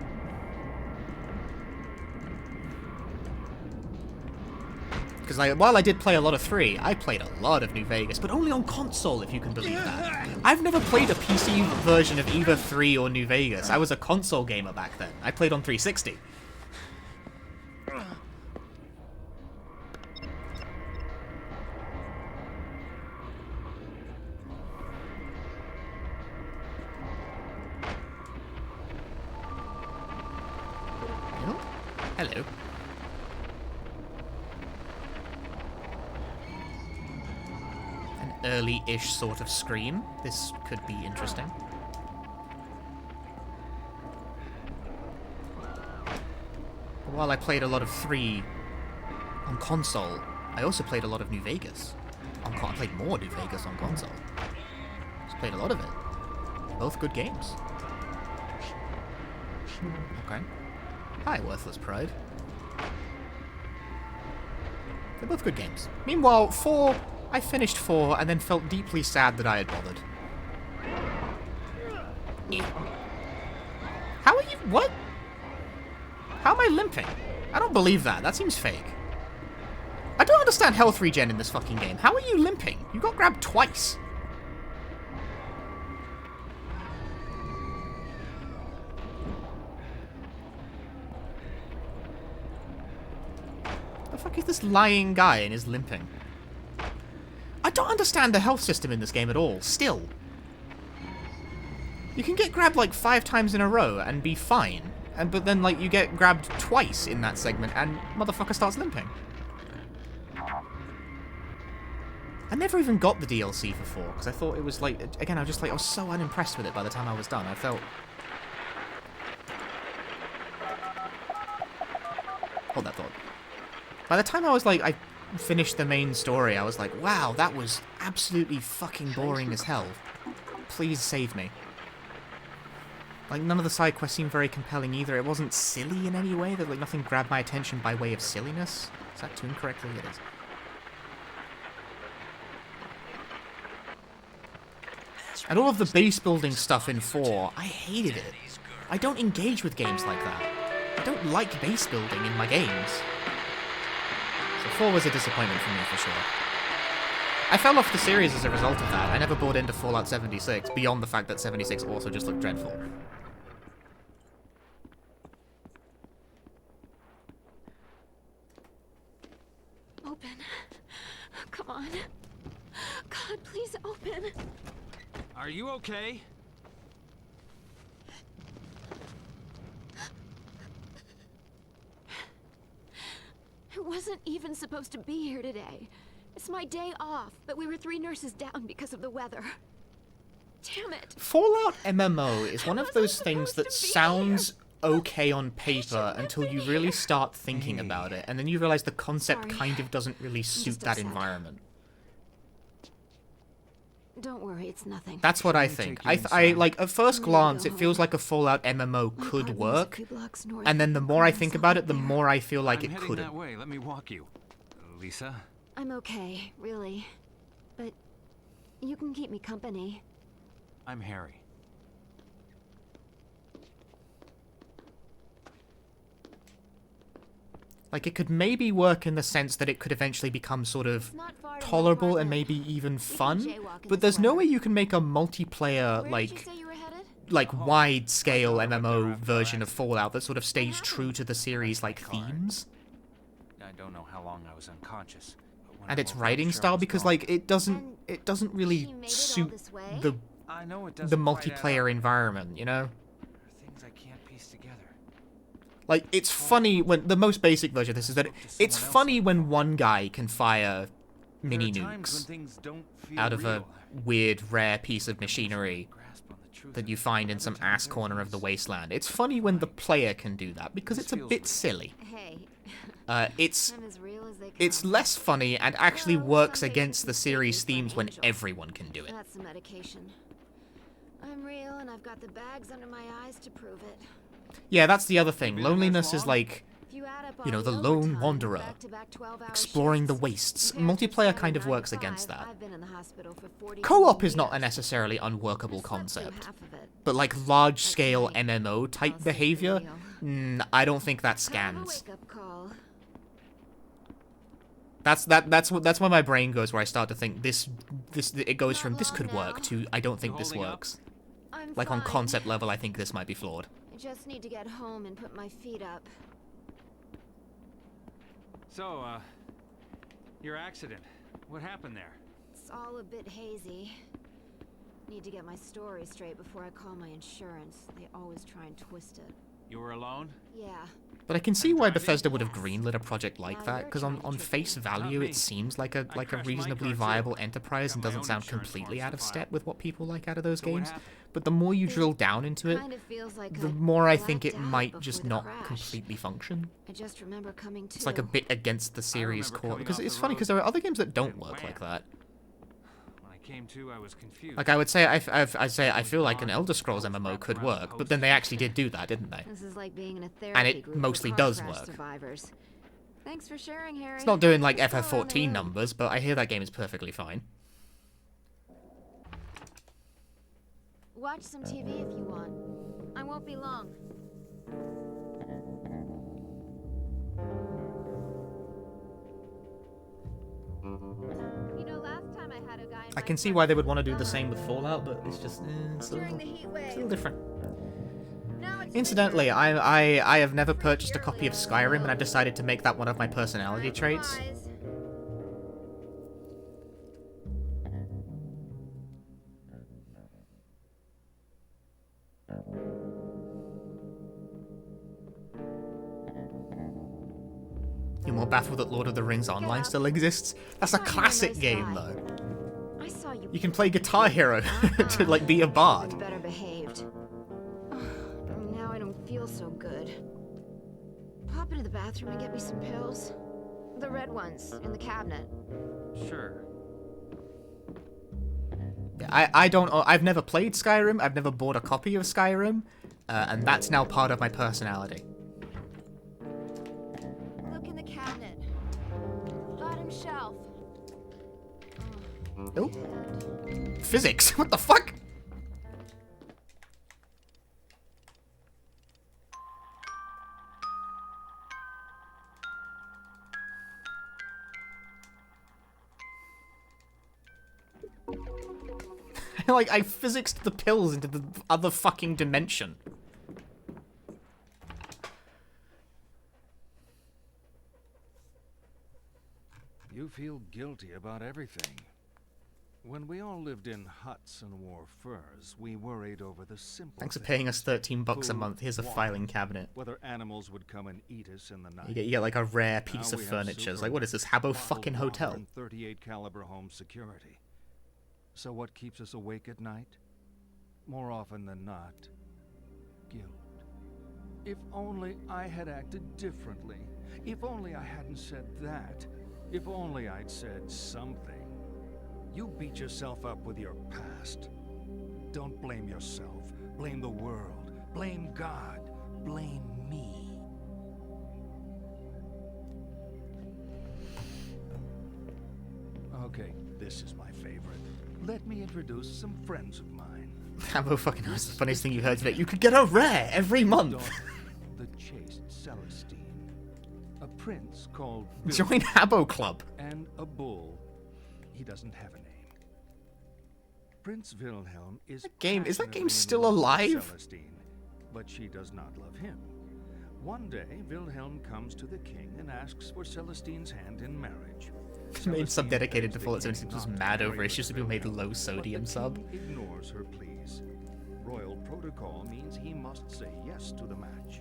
Because while I did play a lot of 3, I played a lot of New Vegas, but only on console, if you can believe that. I've never played a PC version of either 3 or New Vegas. I was a console gamer back then. I played on 360. Oh, hello. An early-ish sort of scream. This could be interesting. While I played a lot of 3 on console, I also played a lot of New Vegas. I played more New Vegas on console. Just played a lot of it. Both good games. Okay. Hi, Worthless Pride. They're both good games. Meanwhile, 4... I finished 4 and then felt deeply sad that I had bothered. How are you... What? How am I limping? I don't believe that. That seems fake. I don't understand health regen in this fucking game. How are you limping? You got grabbed twice. The fuck is this lying guy and is limping? I don't understand the health system in this game at all, still. You can get grabbed like 5 times in a row and be fine, but then like you get grabbed twice in that segment and motherfucker starts limping. I never even got the DLC for 4, because I thought it was like, again, I was so unimpressed with it by the time I was done. I felt... Hold that thought. By the time I was like, I finished the main story, I was like, wow, that was absolutely fucking boring as hell. Please save me. Like, none of the side quests seemed very compelling either. It wasn't silly in any way. That like nothing grabbed my attention by way of silliness. Is that tuned correctly? It is. And all of the base building stuff in 4, I hated it. I don't engage with games like that. I don't like base building in my games. So 4 was a disappointment for me, for sure. I fell off the series as a result of that. I never bought into Fallout 76, beyond the fact that 76 also just looked dreadful. Open. Come on. God, please open. Are you okay? It wasn't even supposed to be here today. It's my day off, but we were 3 nurses down because of the weather. Damn it. Fallout MMO is one of those things that supposed to be sounds okay on paper until you really start thinking about it, and then you realize the concept Sorry. kind of doesn't really suit just that upset. environment. Don't worry, it's nothing. That's what I Shall we think. take you I inside? like, at first I'm ready to glance, go it feels home. like a Fallout MMO My could apartment is a work, few blocks north and then of the more I Crum's think up about it, the there. more I feel like I'm it heading couldn't. that way. Let me walk you. Lisa? I'm okay, really. But you can keep me company. I'm Harry. Like, it could maybe work in the sense that it could eventually become sort of It's not far to my tolerable and apartment. maybe even fun, jaywalk in but this there's no weather. way you can make a multiplayer, Where did you say you were headed? wide-scale I don't know what MMO they're after, version of actually. Fallout that sort of stays happened? true to the series, like, themes. I don't know how long I was unconscious. But when And I its woke up, writing sure I style, was because, gone. like, it doesn't And really she made it all suit this way? the I know it the doesn't quite add multiplayer up. environment, you know? There are things I can't piece together. Like, it's funny when the most basic version of this is that it's someone else funny when one guy can fire mini There are times when nukes things don't feel out of a real. weird, rare piece of machinery Grasp on the truth that of you it. find in some ass corner of the wasteland. It's funny when the player can do that because it's a bit silly. Hey, It's I'm as real as they come. it's less funny and actually Well, works some against the patients mistake series me for an themes when angel. everyone can do it. That's the medication. I'm real, and I've got the bags under my eyes to prove it. Yeah, that's the other thing. been in this Loneliness is long? like If you add up You know, all the the lone overtime, wanderer, back-to-back 12-hour exploring the shifts, wastes. compared to Multiplayer say kind of 9 to works against 5, that. I've been in the hospital for 40 Co-op is not a years. necessarily unworkable I've slept through concept, half of it. but like large-scale That's right. MMO type I'll say for behavior, real. I don't think that Kind of a scans. wake-up call. That's where my brain goes, where I start to think it goes Not from this long could work now. to I don't think You this holding up? works. I'm Like on fine. concept level, I think this might be flawed. I just need to get home and put my feet up. So, your accident. What happened there? It's all a bit hazy. Need to get my story straight before I call my insurance. They always try and twist it. You were alone? Yeah. But I can see why driving? Bethesda would have greenlit a project like Now that, you're because trying to on trick face me. value Not it me. seems like a crashed my reasonably car, too. viable enterprise Got and my doesn't own sound insurance completely forms out to of file. step with what people like out of those So what games. happened? But the more you It drill down into it, Kind of feels like the I more I think it blacked out might before just the not crash. completely function. I just remember coming to. It's like a bit against the series remember core, coming because off it's the funny road, because there are other games that don't and work like wham. that. When I came to, I was confused. Like I would say, I feel like an Elder Scrolls MMO could work, but then they actually did do that, didn't they? This is like being in a therapy And it group for mostly car does crash work. Survivors. Thanks for sharing, Harry. It's not doing like Let's go around the FF14 room. numbers, but I hear that game is perfectly fine. Watch some TV if you want. I won't be long. You know, last time I had a guy in I my can see car why they would for want to do the summer. same with Fallout, but it's just it's a During little, the heat it's a little wave. different. Now it's Incidentally, winter. I have never purchased a copy of Skyrim, and I've decided to make that one of my personality traits. Surprise. You're more baffled that Lord of the Rings Online up. still exists? That's a Thought you were a classic nice game, guy. though. I saw you. You can play Guitar Hero to like be a bard. Better behaved. Now I don't feel so good. Pop into the bathroom and get me some pills. The red ones in the cabinet. Sure. I've never played Skyrim. I've never bought a copy of Skyrim, and that's now part of my personality. Look in the cabinet. Bottom shelf. Oh, physics. What the fuck? Like, I physicsed the pills into the other fucking dimension. You feel guilty about everything. When we all lived in huts and wore furs, we worried over the simple Thanks for things. paying us $13 a Food, month. Here's a water, filing cabinet. Whether animals would come and eat us in the night. You get like a rare piece Now of we have furniture. It's super like, what is this, Habbo bottled fucking water hotel? and 38 caliber home security. So what keeps us awake at night? More often than not, guilt. If only I had acted differently. If only I hadn't said that. If only I'd said something. You beat yourself up with your past. Don't blame yourself. Blame the world. Blame God. Blame me. Okay, this is my favorite. Let me introduce some friends of mine. Habbo fucking knows the funniest thing you heard today. You could get a rare every month. Daughter, the chaste Celestine. A prince called Join Habbo Club. and a bull. He doesn't have a name. Prince Wilhelm is Is that game passionately still in love with alive? Celestine, but she does not love him. One day, Wilhelm comes to the king and asks for Celestine's hand in marriage. Made sub Celestine dedicated begs to the Fallout king 76 was not to mad over marry issues to be Wilhelm, made low but sodium the sub. king ignores her pleas. Royal protocol means he must say yes to the match.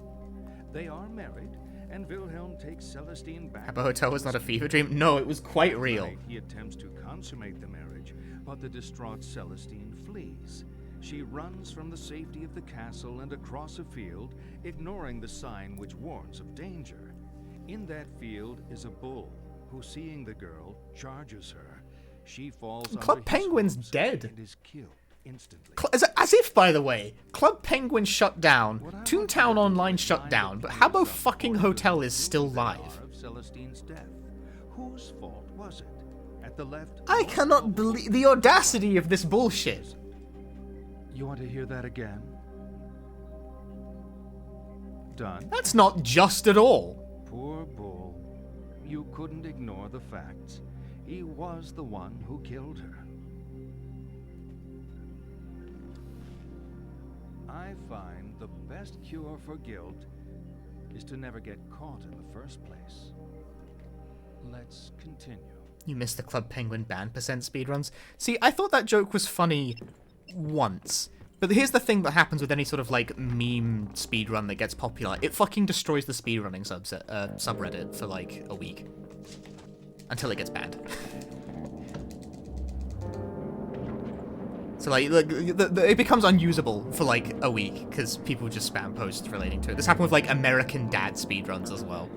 They are married, and Wilhelm takes Celestine back. Habbo Hotel was not a fever dream. No, it was quite real. Night, he attempts to consummate the marriage, but the distraught Celestine flees. She runs from the safety of the castle and across a field, ignoring the sign which warns of danger. In that field is a bull, who, seeing the girl, charges her. She falls Club under his Penguin's hooves dead. and is killed instantly. As if, by the way, Club Penguin shut down, What I want Toontown you to do Online is shut find down, the but clues Habbo of fucking what Hotel the is still clues there live. are of Celestine's death. Whose fault was it? At the left. I cannot believe the audacity of this bullshit. You want to hear that again? Done. That's not just at all. Poor bull. You couldn't ignore the facts. He was the one who killed her. I find the best cure for guilt is to never get caught in the first place. Let's continue. You missed the Club Penguin ban percent speedruns. See, I thought that joke was funny once. But here's the thing that happens with any sort of, like, meme speedrun that gets popular. It fucking destroys the speedrunning subreddit for, like, a week. Until it gets banned. So, like, it becomes unusable for, like, a week, because people just spam posts relating to it. This happened with, like, American Dad speedruns as well.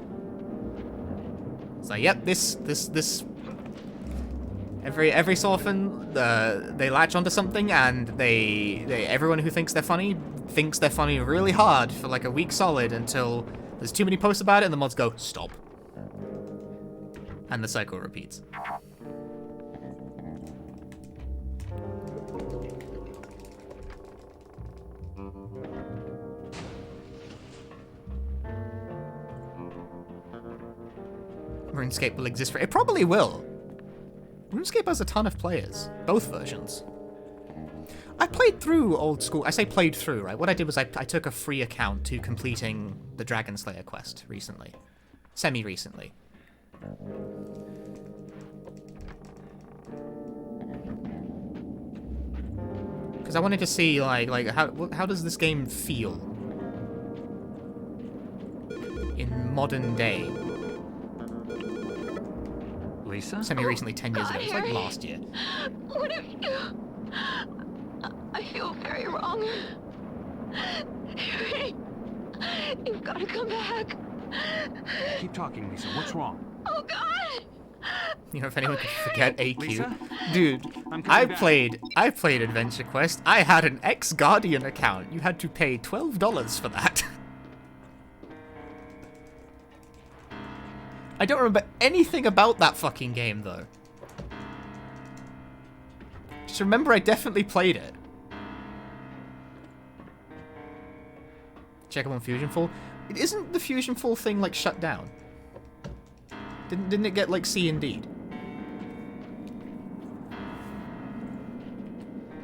It's like, yep, this... Every so often, they latch onto something, and everyone who thinks they're funny really hard for like a week solid until there's too many posts about it, and the mods go, stop. And the cycle repeats. RuneScape will exist for... It probably will. RuneScape has a ton of players. Both versions. I played through old school... I say played through, right? What I did was I took a free account to completing the Dragon Slayer quest recently. Semi-recently. Because I wanted to see, like how does this game feel in modern day? Lisa? Semi-recently, 10 years ago. It was like Harry. last year. What have you... I feel very wrong. Harry, you've got to come back. Keep talking, Lisa. What's wrong? Oh, God! You know, if anyone could forget AQ. Lisa? Dude, I'm coming I back. played Adventure Quest. I had an ex-Guardian account. You had to pay $12 for that. I don't remember anything about that fucking game, though. Just remember I definitely played it. Check up on Fusion Fall. Isn't the Fusion Fall thing, like, shut down? Didn't it get, like, C&D'd?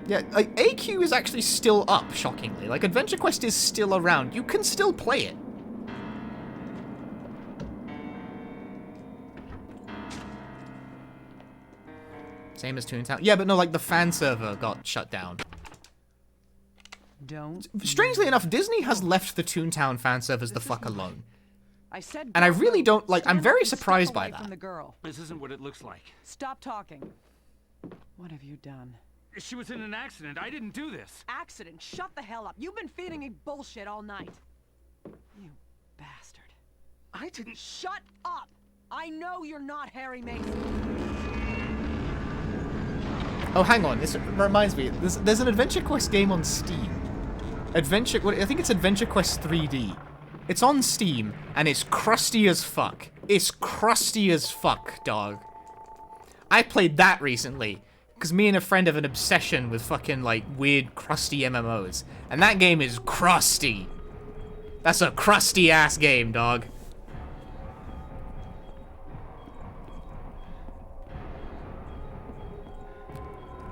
Yeah, like, AQ is actually still up, shockingly. Like, Adventure Quest is still around. You can still play it. Same as Toontown. Yeah, but no, like the fan server got shut down. Don't. Strangely enough, Disney has left the Toontown fan servers the fuck alone. I said. And I really don't like. I'm stand very up and step surprised by away from that. the girl. This isn't what it looks like. Stop talking. What have you done? She was in an accident. I didn't do this. Accident. Shut the hell up. You've been feeding me bullshit all night. You bastard. I didn't. Shut up. I know you're not Harry Mason. Oh, hang on. This reminds me. There's an Adventure Quest game on Steam. I think it's Adventure Quest 3D. It's on Steam, and it's crusty as fuck. It's crusty as fuck, dog. I played that recently, because me and a friend have an obsession with fucking, like, weird, crusty MMOs. And that game is crusty. That's a crusty-ass game, dog.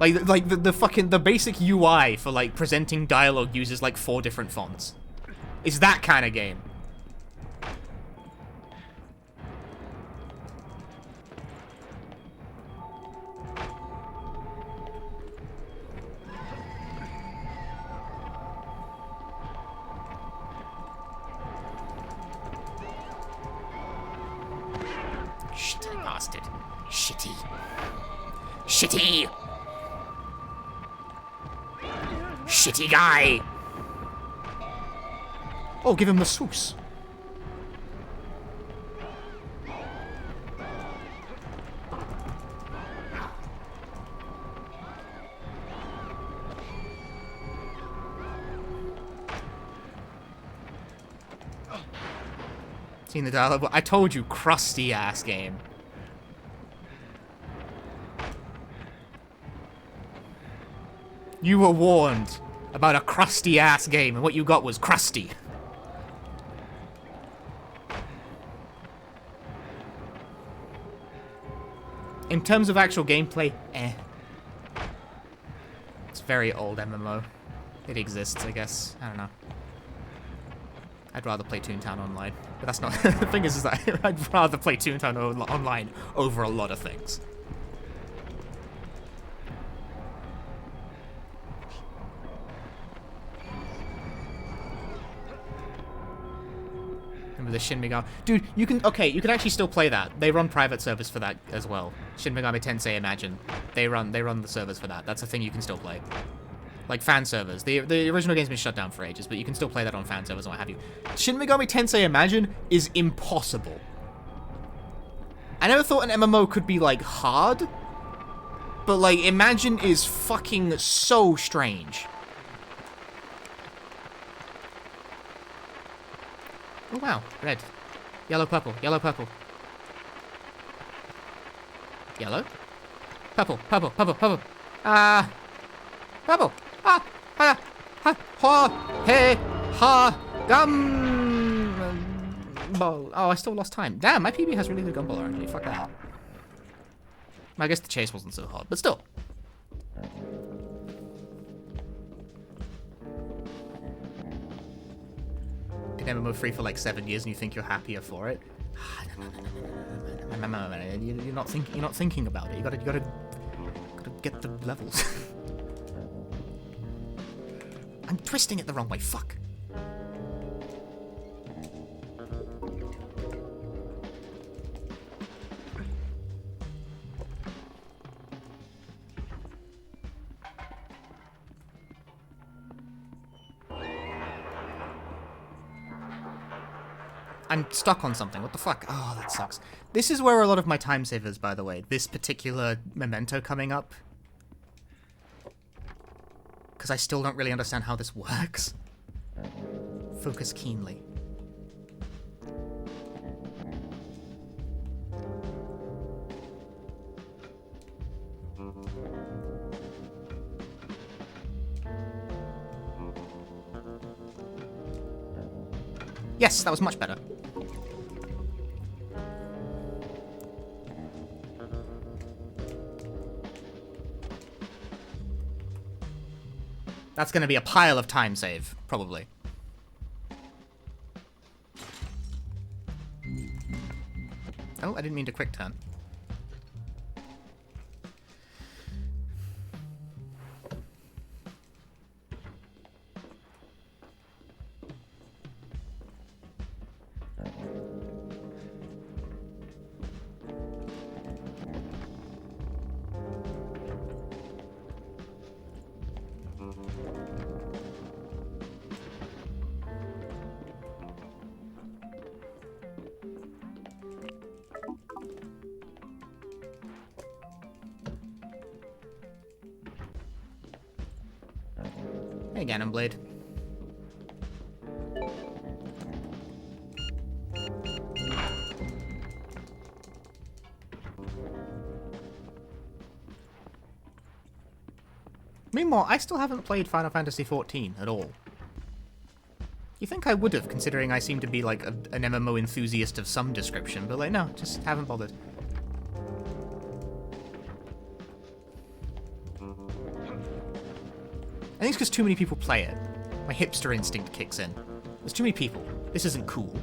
Like the basic UI for, like, presenting dialogue uses, like, 4 different fonts. It's that kind of game. Shitty bastard. Shitty. Shitty! Shitty guy! Oh, give him the sauce. Seen the dialogue? I told you, crusty ass game. You were warned about a crusty ass game, and what you got was crusty. In terms of actual gameplay, eh. It's very old MMO. It exists, I guess. I don't know. I'd rather play Toontown Online. But that's not... the thing is that I'd rather play Toontown Online over a lot of things. Remember the Shin Megami... Dude, you can... Okay, you can actually still play that. They run private servers for that as well. Shin Megami Tensei Imagine. They run the servers for that. That's a thing you can still play. Like, fan servers. The original game's been shut down for ages, but you can still play that on fan servers and what have you. Shin Megami Tensei Imagine is impossible. I never thought an MMO could be, like, hard. But, like, Imagine is fucking so strange. Oh, wow. Red. Yellow, purple. Yellow, purple. Yellow? Purple, purple, purple, purple. Purple. Ha, he, ha, gum. Ball. Oh, I still lost time. Damn, my PB has really good gumball RNG. Fuck that. I guess the chase wasn't so hard, but still. Been MMO free for like 7 years, and you think you're happier for it? You're not thinking about it. You gotta get the levels. I'm twisting it the wrong way. Fuck. I'm stuck on something. What the fuck? Oh, that sucks. This is where a lot of my time savers, by the way. This particular memento coming up. Because I still don't really understand how this works. Focus keenly. Yes, that was much better. That's going to be a pile of time save, probably. Oh, I didn't mean to quick turn. Hey, Ganon Blade. Meanwhile, I still haven't played Final Fantasy XIV at all. You think I would have, considering I seem to be like an MMO enthusiast of some description, but like, no, just haven't bothered. I think it's because too many people play it. My hipster instinct kicks in. There's too many people. This isn't cool.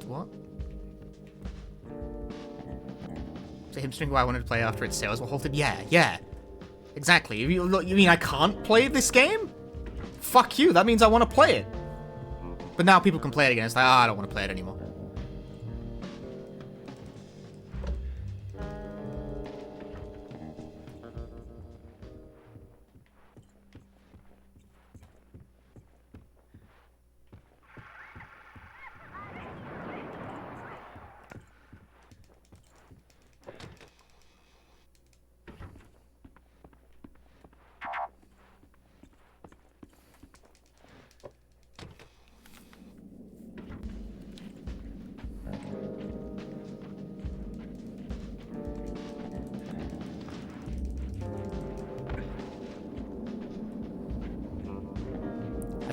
What? So him string who I wanted to play after its sales were halted? Yeah. Exactly. You mean I can't play this game? Fuck you, that means I want to play it. But now people can play it again. It's like, I don't want to play it anymore.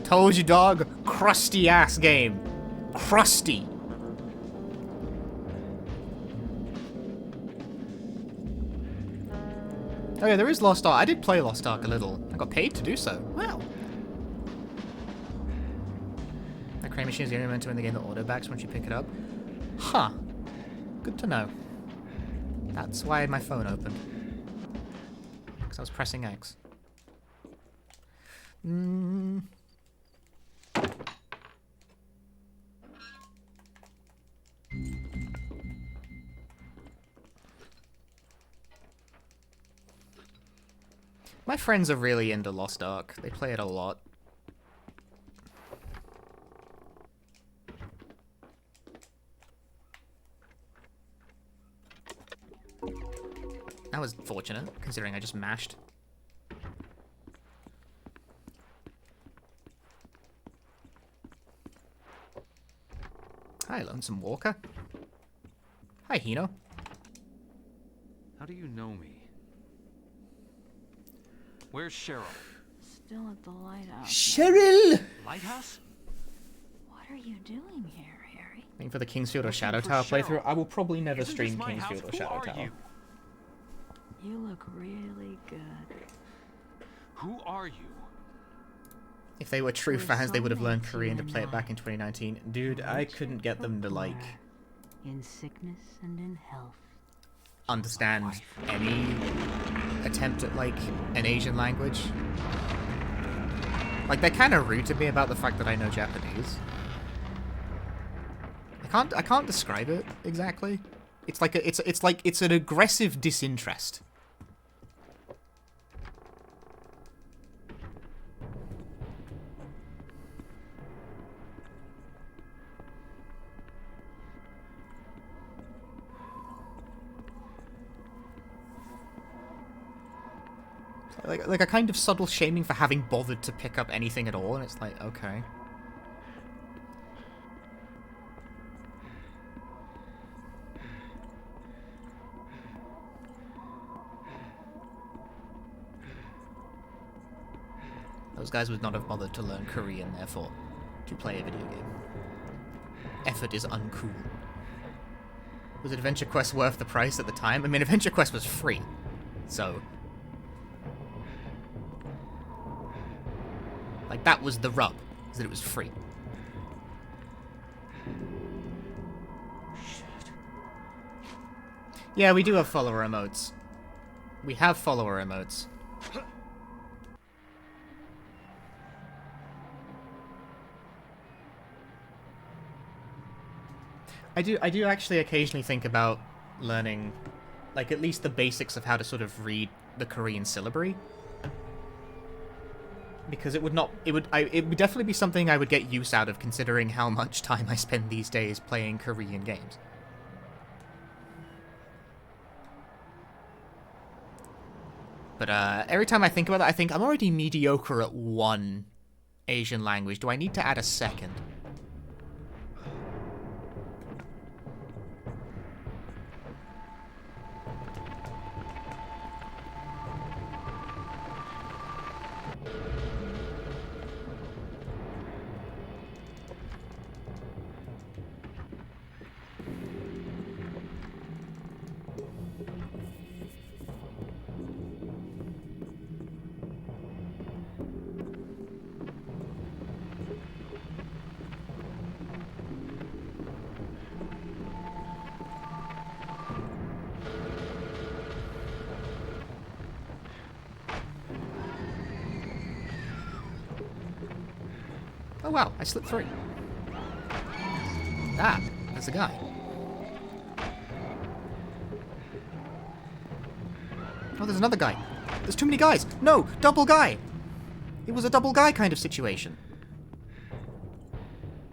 Told you, dog. Crusty ass game. Crusty. Oh yeah, there is Lost Ark. I did play Lost Ark a little. I got paid to do so. Wow. The crane machine is the only momentum in the game that auto backs once you pick it up. Huh. Good to know. That's why my phone opened. Because I was pressing X. My friends are really into Lost Ark. They play it a lot. That was fortunate, considering I just mashed. Hi, Lonesome Walker. Hi, Hino. How do you know me? Where's Cheryl? Still at the lighthouse. Cheryl! Lighthouse? What are you doing here, Harry? Waiting for the Kingsfield or Looking Shadow for Tower Cheryl. playthrough. I will probably never Isn't stream this my Kingsfield house? or Who Shadow are Tower. you? You look really good. Who are you? If they were true We're fans, they would have learned soulmates, Korean you to play it and back I. in 2019. Dude, I couldn't get them to, like, In sickness and in health. understand any attempt at, like, an Asian language. Like, they're kind of rude to me about the fact that I know Japanese. I can't describe it exactly. It's like it's an aggressive disinterest. Like a kind of subtle shaming for having bothered to pick up anything at all, and it's like, okay. Those guys would not have bothered to learn Korean, therefore, to play a video game. Effort is uncool. Was Adventure Quest worth the price at the time? I mean, Adventure Quest was free, so... Like, that was the rub, is that it was free. Shit. Yeah, we do have follower emotes. We have follower emotes. I do actually occasionally think about learning, like, at least the basics of how to sort of read the Korean syllabary. Because it would definitely be something I would get use out of, considering how much time I spend these days playing Korean games. But every time I think about that, I think I'm already mediocre at one Asian language. Do I need to add a second? Oh wow, I slipped through. Ah, there's a guy. Oh, there's another guy. There's too many guys. No, double guy. It was a double guy kind of situation.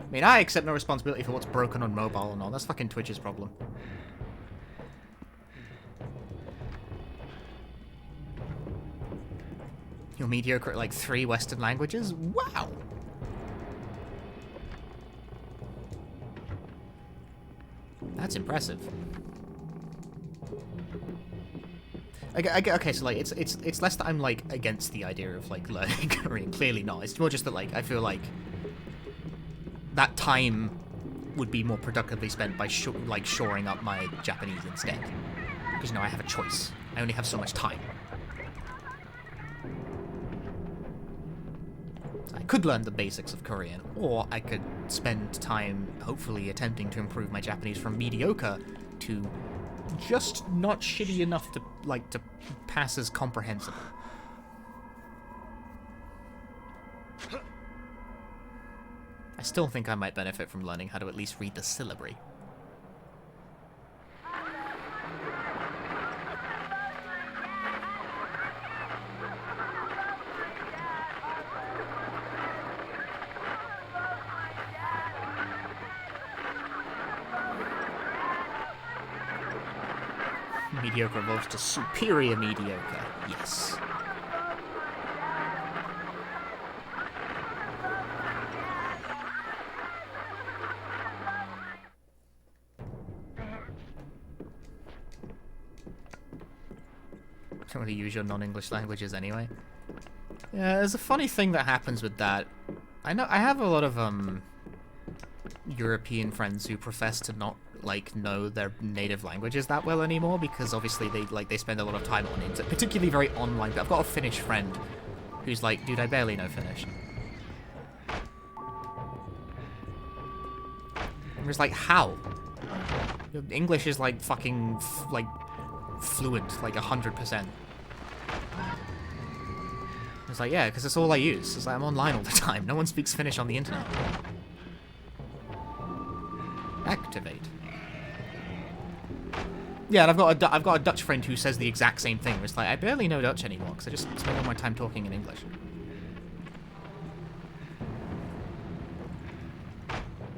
I mean, I accept no responsibility for what's broken on mobile and all. That's fucking Twitch's problem. You're mediocre at like 3 Western languages? Wow! That's impressive. Okay, so like it's less that I'm like against the idea of like learning Korean. Clearly not. It's more just that like I feel like that time would be more productively spent by shoring up my Japanese instead. Because you know I have a choice. I only have so much time. I could learn the basics of Korean, or I could spend time hopefully attempting to improve my Japanese from mediocre to just not shitty enough to to pass as comprehensible. I still think I might benefit from learning how to at least read the syllabary. Mediocre evolves to superior mediocre. Yes. Don't really use your non-English languages anyway. Yeah, there's a funny thing that happens with that. I have a lot of European friends who profess to not know their native languages that well anymore, because obviously they spend a lot of time on it, particularly very online. But I've got a Finnish friend who's like, dude, I barely know Finnish. I'm just like, how? English is like fucking fluent, like 100%. It's like, yeah, because it's all I use. It's like I'm online all the time. No one speaks Finnish on the internet. Activate. Yeah, and I've got a Dutch friend who says the exact same thing. Where it's like, I barely know Dutch anymore because I just spend all my time talking in English.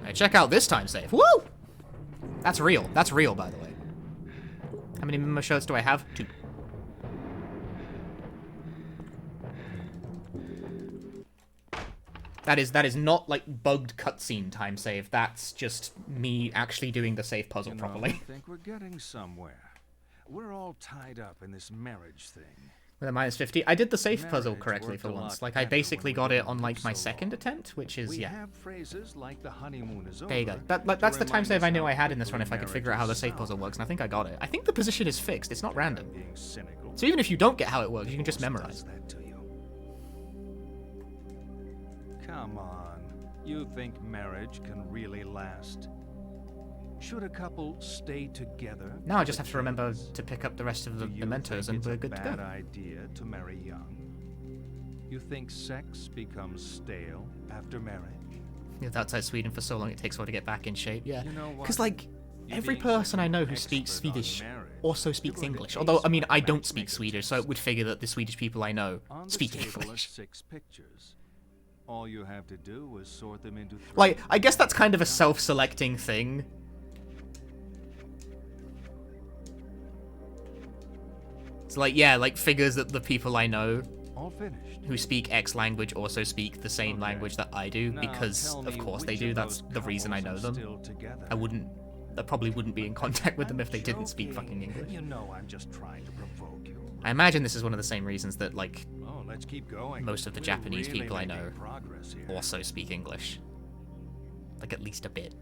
Right, check out this time save. Woo! That's real. That's real, by the way. How many memo shirts do I have? 2. That is not like bugged cutscene time save. That's just me actually doing the safe puzzle properly. I think we're getting somewhere. We're all tied up in this marriage thing. With a -50, I did the safe puzzle correctly for once. Like I basically got it on like my second attempt, which is yeah. There you go. That's the time save I knew I had in this run if I could figure out how the safe puzzle works, and I think I got it. I think the position is fixed. It's not random. So even if you don't get how it works, you can just memorize. Come on. You think marriage can really last? Should a couple stay together? Now I just have to remember to pick up the rest of the mementos and we're good to Bad go. idea to marry young. You think sex becomes stale after marriage? Lived outside Sweden for so long it takes a while to get back in shape, yeah. You know what? Because, like, You every being person such I know an who speaks expert on Swedish marriage, also you're speaks going to English. ace Although, I mean, my I don't speak matchmaker Swedish, so I would figure that the Swedish people I know On the speak table are English. 6 pictures. All you have to do is sort them into 3. Like, I guess that's kind of a self-selecting thing. It's like, yeah, like, figures that the people I know All finished. who speak X language also speak the same language that I do, Now because, tell of me course, they which do. of That's those the reason I know couples are them. still together. I probably wouldn't be in contact with them if they didn't speak Joking. fucking English. You know I'm just trying to provoke you. I imagine this is one of the same reasons that, like, Oh, let's keep going. most of the We're Japanese really people I making know progress here. also speak English. Like, at least a bit.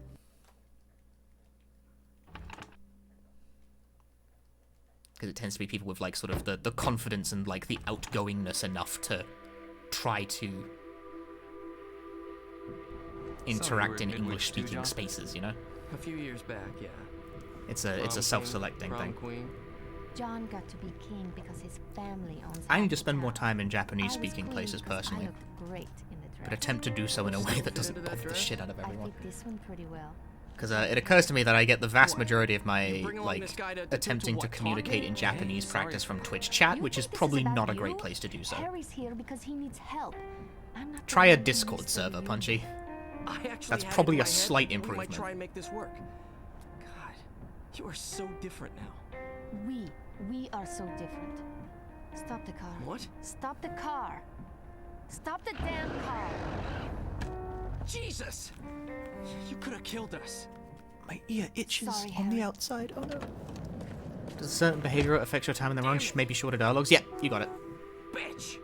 Because it tends to be people with, like, sort of the confidence and, like, the outgoingness enough to try to interact in English-speaking spaces, you know? A few years back, yeah. It's a Prom self-selecting queen, thing. prom queen. John got to be king because his family owns I need to half the spend more town. time in I was Japanese-speaking queen places because I personally, looked great in the dress. but attempt to do so in a way that Fit doesn't into that bother the dress? shit out of I everyone. fit this one pretty well. Because it occurs to me that I get the vast majority of You my, bring along like, this guy to attempting to what, talk communicate me? in Japanese Hey, sorry. practice from Twitch chat, You which is think this probably about not a you? great place to do so. Harry's here because he needs help. I'm not the Try a one who Discord needs server, you. Punchy. I actually That's had it probably in a my head slight that we improvement. might try and make this work. God, you are so different now. We are so different. Stop the car. What? Stop the car. Stop the damn car. Jesus! You could have killed us. My ear itches Sorry, on the Harry. outside. Oh no. Does a certain behavior affect your time in the run? Maybe shorter dialogues? Yeah, you got it. Bitch!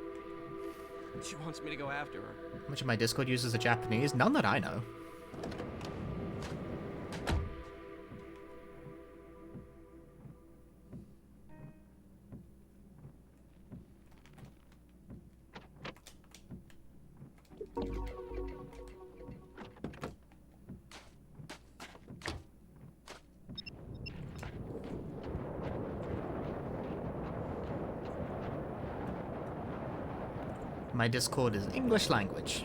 She wants me to go after her. How much of my Discord uses are Japanese? None that I know. My Discord is English language.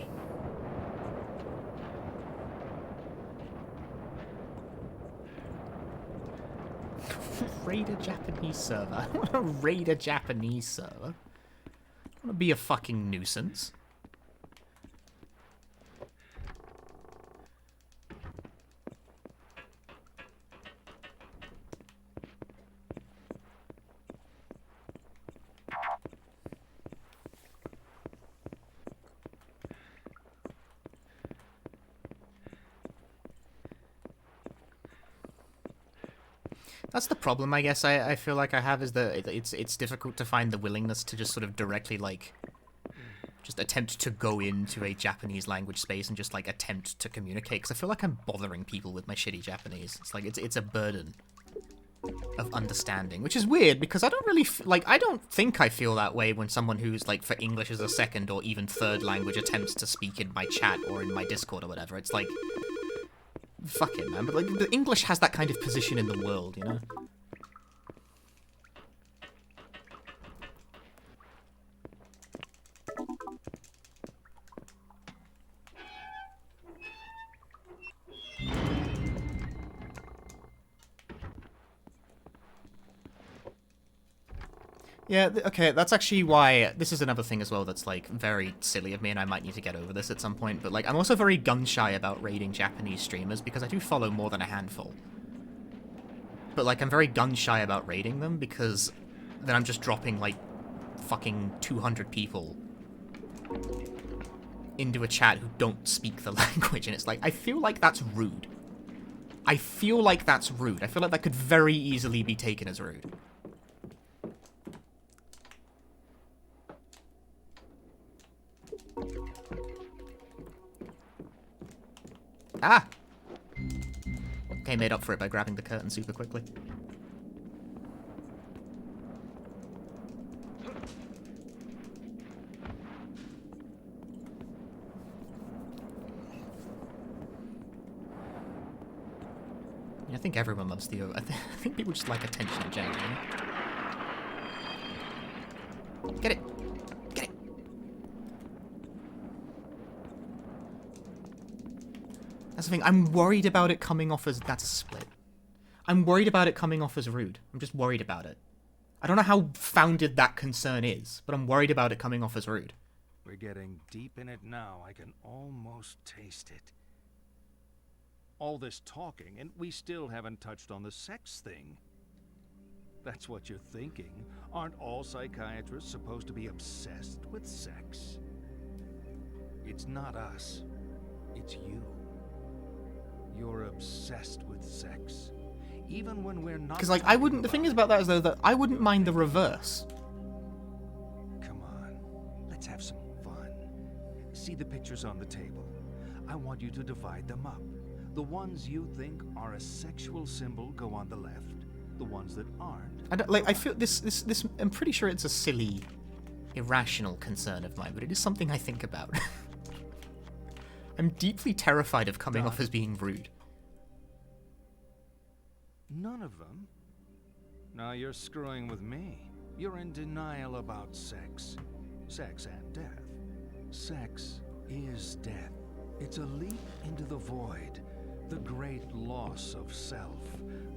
Raid a Japanese server. I want to raid a Japanese server. I want to be a fucking nuisance. That's the problem, I guess, I feel like I have, is that it's difficult to find the willingness to just sort of directly, like, just attempt to go into a Japanese language space and just, like, attempt to communicate, because I feel like I'm bothering people with my shitty Japanese. It's like, it's a burden of understanding, which is weird, because I don't really, I don't think I feel that way when someone who's, like, for English as a second or even third language attempts to speak in my chat or in my Discord or whatever. It's like, fuck it, man, but, like, the English has that kind of position in the world, you know? Yeah, okay, that's actually why, this is another thing as well that's, like, very silly of me, and I might need to get over this at some point, but, like, I'm also very gun-shy about raiding Japanese streamers, because I do follow more than a handful. But, like, I'm very gun-shy about raiding them, because then I'm just dropping, like, fucking 200 people into a chat who don't speak the language, and it's like, I feel like that's rude. I feel like that's rude. I feel like that could very easily be taken as rude. Ah! Okay, made up for it by grabbing the curtain super quickly. I think everyone loves the... I think people just like attention in general. Get it! Get it! That's the thing, I'm worried about it coming off as... That's a split. I'm worried about it coming off as rude. I'm just worried about it. I don't know how founded that concern is, but I'm worried about it coming off as rude. We're getting deep in it now. I can almost taste it. All this talking, and we still haven't touched on the sex thing. That's what you're thinking. Aren't all psychiatrists supposed to be obsessed with sex? It's not us. It's you. You're obsessed with sex. Even when we're not... Because, like, I wouldn't... The thing is about that is, though, that I wouldn't mind the reverse. Come on. Let's have some fun. See the pictures on the table. I want you to divide them up. The ones you think are a sexual symbol go on the left. The ones that aren't... I don't, like, I feel this... I'm pretty sure it's a silly, irrational concern of mine, but it is something I think about. I'm deeply terrified of coming off as being rude. None of them? Now you're screwing with me. You're in denial about sex. Sex and death. Sex is death. It's a leap into the void. The great loss of self.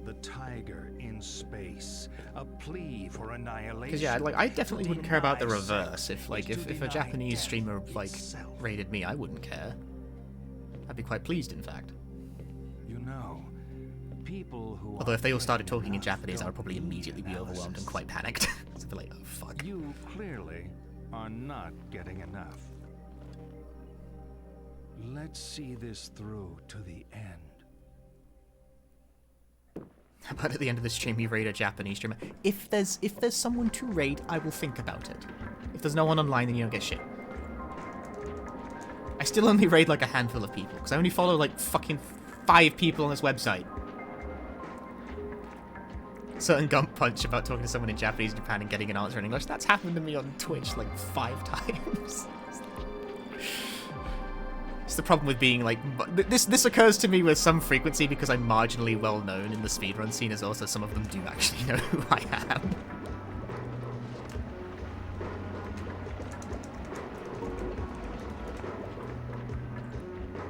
The tiger in space. A plea for annihilation. Because, yeah, like, I definitely wouldn't care about the reverse. If, like, if a Japanese streamer, like, raided me, I wouldn't care. I'd be quite pleased, in fact. You know, people who... Although if they all started talking in Japanese, I would probably immediately be overwhelmed and quite panicked. So I'd be like, oh, fuck. You clearly are not getting enough. Let's see this through to the end. How about at the end of the stream you raid a Japanese streamer? If there's someone to raid, I will think about it. If there's no one online, then you don't get shit. I still only raid like a handful of people, because I only follow like fucking 5 people on this website. Certain gump punch about talking to someone in Japanese in Japan and getting an answer in English. That's happened to me on Twitch like 5 times. It's the problem with being like... This occurs to me with some frequency because I'm marginally well known in the speedrun scene as well, so some of them do actually know who I am.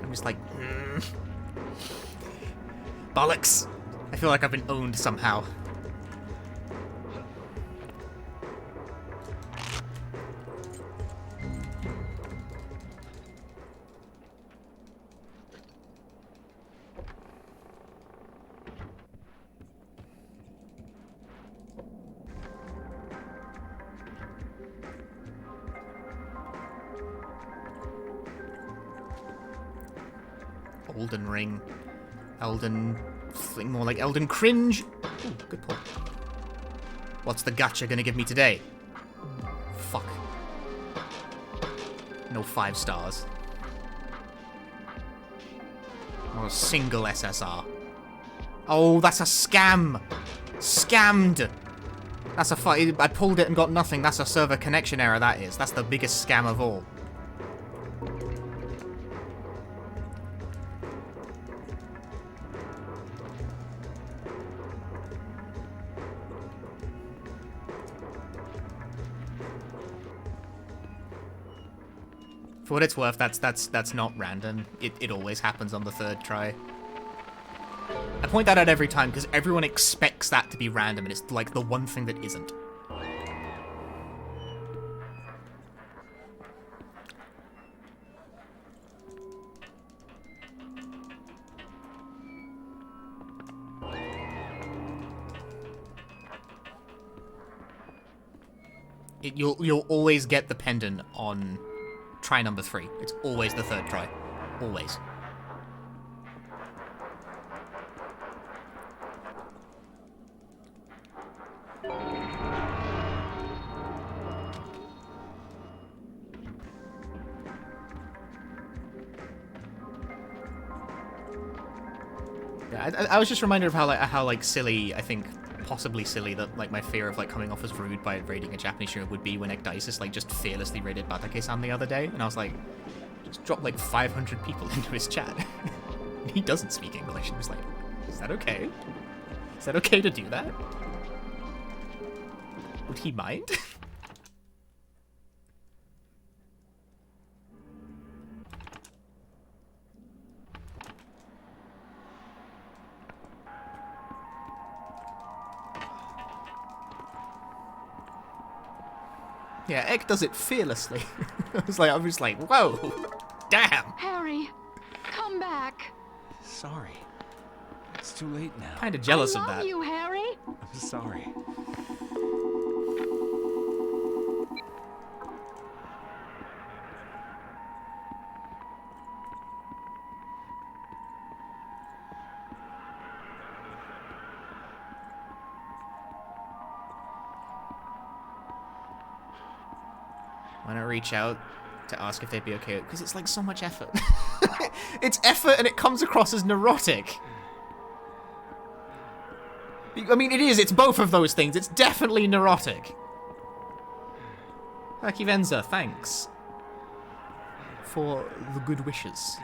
I'm just like... Bollocks! I feel like I've been owned somehow. Elden Ring. Elden... Something more like Elden Cringe. Ooh, good point. What's the gacha gonna give me today? Fuck. No 5 stars. Not a single SSR. Oh, that's a scam! Scammed! That's a I pulled it and got nothing. That's a server connection error, that is. That's the biggest scam of all. For what it's worth, that's not random. It always happens on the 3rd try. I point that out every time because everyone expects that to be random, and it's like the one thing that isn't. You'll always get the pendant on try number 3. It's always the 3rd try. Always. Yeah, I was just reminded of how like silly, I think, possibly silly that like my fear of like coming off as rude by raiding a Japanese streamer would be when Ekdisis like just fearlessly raided Batake-san the other day, and I was like, just dropped like 500 people into his chat. He doesn't speak English, and was like, Is that okay? Is that okay to do that? Would he mind? Yeah, Ek does it fearlessly. I'm just like, whoa, damn. Harry, come back. Sorry. It's too late now. Kinda jealous I of love that. you, Harry. I'm sorry. Why not reach out to ask if they'd be okay? Because it's like so much effort. It's effort and it comes across as neurotic. I mean, it is. It's both of those things. It's definitely neurotic. Akivenza, thanks for the good wishes.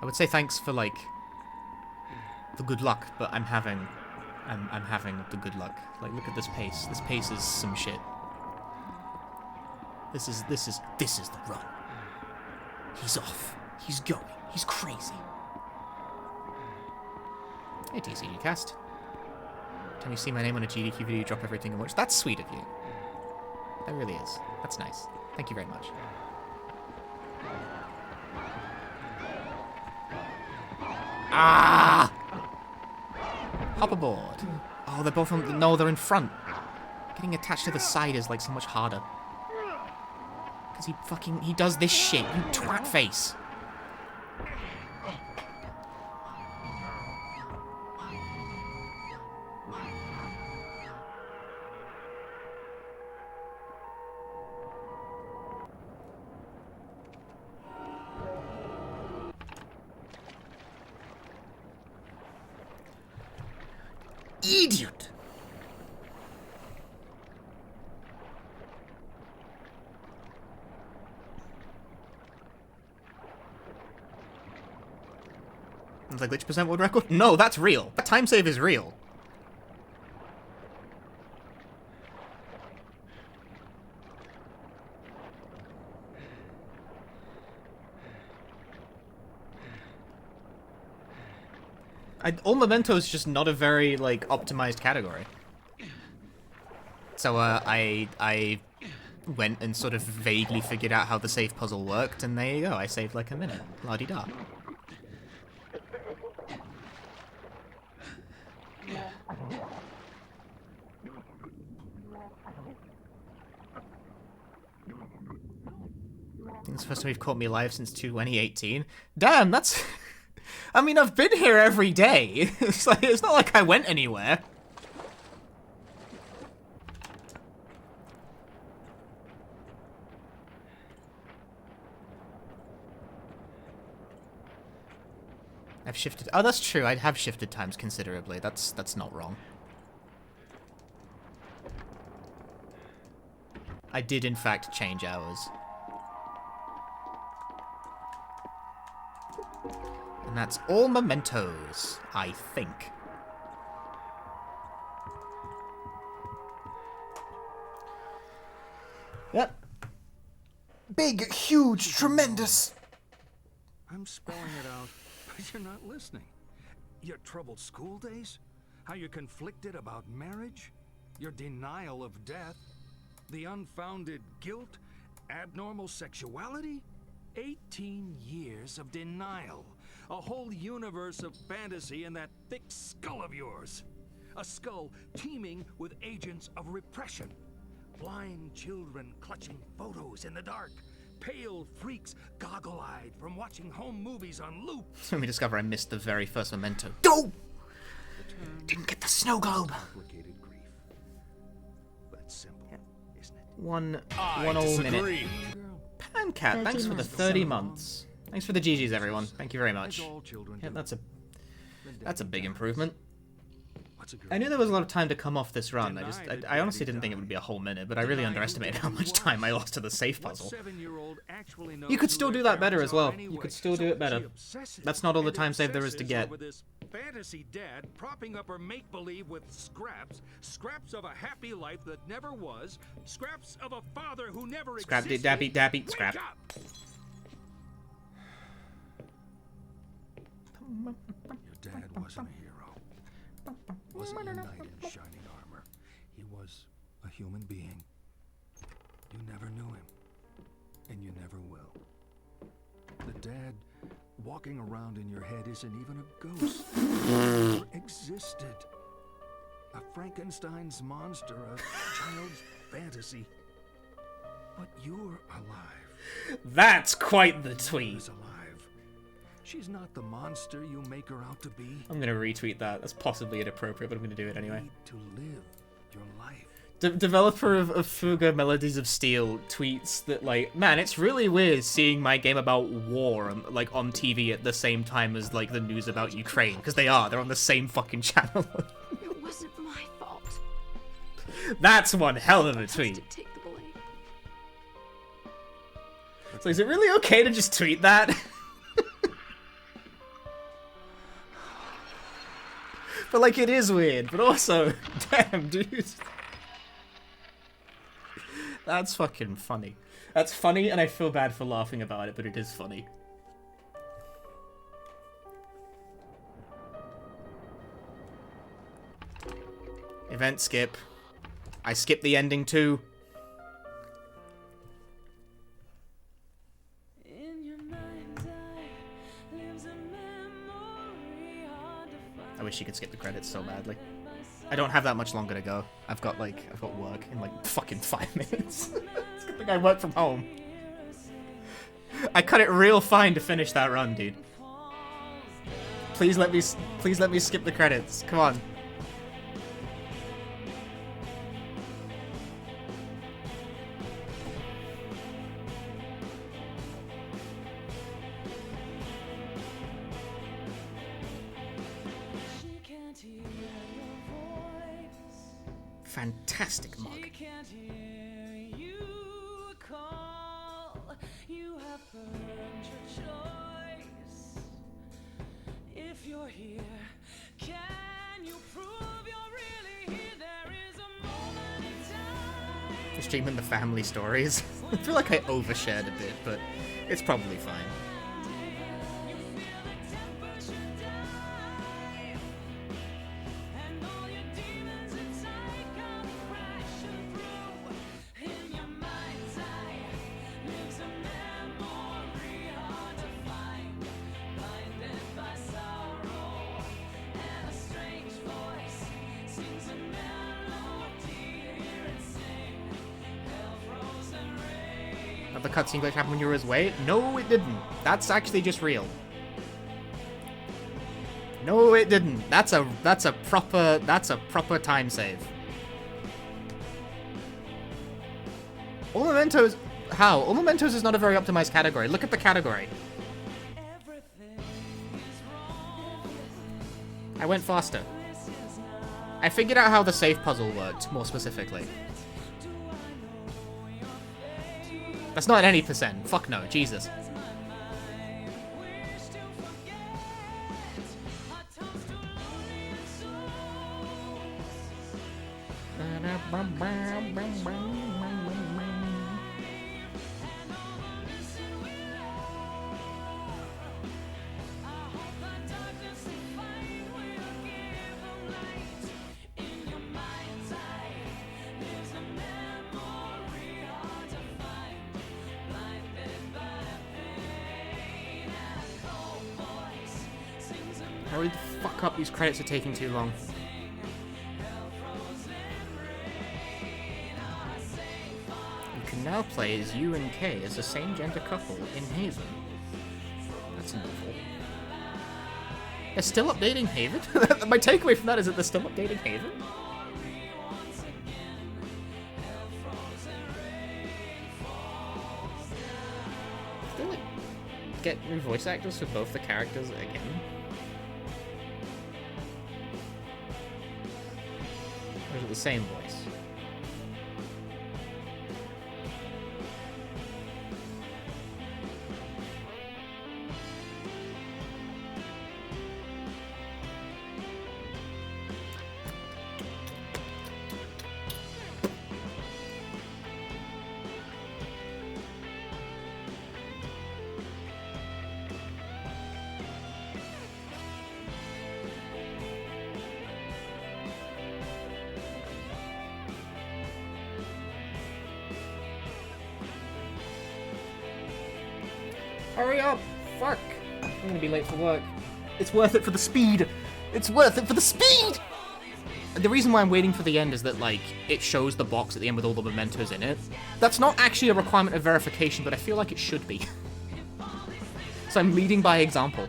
I would say thanks for, like, the good luck, but I'm having the good luck. Like, look at this pace. This pace is some shit. This is the run. He's off. He's going. He's crazy. Hey, TCG Cast. Can you see my name on a GDQ video? You drop everything and watch. That's sweet of you. That really is. That's nice. Thank you very much. Ah! Hop aboard. Oh, they're both on. No, they're in front. Getting attached to the side is like so much harder. Because he does this shit, you twat face. Idiot! It's like glitch percent world record? No, that's real. That time save is real. All Mementos is just not a very, like, optimized category. So, I went and sort of vaguely figured out how the save puzzle worked, and there you go. I saved like a minute. La-di-da. It's the first time you've caught me alive since 2018. Damn, that's... I mean, I've been here every day. It's not like I went anywhere. I've shifted... Oh, that's true. I have shifted times considerably. That's not wrong. I did, in fact, change hours. And that's all Mementos, I think. Yep. Big, huge, tremendous. I'm spelling it out, but you're not listening. Your troubled school days? How you're conflicted about marriage? Your denial of death? The unfounded guilt? Abnormal sexuality? 18 years of denial. A whole universe of fantasy in that thick skull of yours. A skull teeming with agents of repression. Blind children clutching photos in the dark. Pale freaks goggle-eyed from watching home movies on loop. When we discover I missed the very first Memento. No! Didn't get the snow globe. Complicated grief. But simple, isn't it? One whole minute. Pancat, thanks for the 30 months. Thanks for the GGs, everyone. Thank you very much. Yeah, that's a big improvement. I knew there was a lot of time to come off this run. I honestly didn't think it would be a whole minute, but I really underestimated how much time I lost to the safe puzzle. You could still do that better as well. You could still do it better. That's not all the time save there is to get. fantasy dad propping up her make-believe with scraps of a happy life that never was, scraps of a father who never Scrap existed. dabby dabby scrap. Wake up! Your dad wasn't a hero. Wasn't a knight in shining armor. He was a human being. You never knew him. And you never will. The dad walking around in your head isn't even a ghost. He never existed. A Frankenstein's monster, a child's fantasy. But you're alive. That's quite the tweet. She's alive. She's not the monster you make her out to be. I'm gonna retweet that. That's possibly inappropriate, but I'm gonna do it anyway. You need to live your life. Developer of Fuga Melodies of Steel tweets that, like, man, it's really weird seeing my game about war on, like, on TV at the same time as, like, the news about Ukraine, because they're on the same fucking channel. It wasn't my fault. That's one hell of a tweet. Take the blame. So is it really okay to just tweet that? But, like, it is weird, but also, damn, dude. That's fucking funny. That's funny, and I feel bad for laughing about it, but it is funny. Event skip. I skipped the ending too. I wish you could skip the credits so badly. I don't have that much longer to go. I've got work in like fucking 5 minutes. It's a good thing I work from home. I cut it real fine to finish that run, dude. Please let me skip the credits. Come on. Fantastic mug. Streaming the family stories. I feel like I overshared a bit, but it's probably fine. The cutscene glitch happened when you were his way? No, it didn't. That's actually just real. No, it didn't. That's a proper time save. All Mementos... How? All Mementos is not a very optimized category. Look at the category. I went faster. I figured out how the save puzzle worked, more specifically. That's not an any %. Fuck no, Jesus. Hurry the fuck up, these credits are taking too long. You can now play as you and Kay as a same-gender couple in Haven. That's novel. They're still updating Haven? My takeaway from that is that they're still updating Haven? Did they, like, get new voice actors for both the characters again? Or is it the same voice? Hurry up! Fuck! I'm gonna be late for work. It's worth it for the speed! It's worth it for the speed! The reason why I'm waiting for the end is that, like, it shows the box at the end with all the mementos in it. That's not actually a requirement of verification, but I feel like it should be. So I'm leading by example.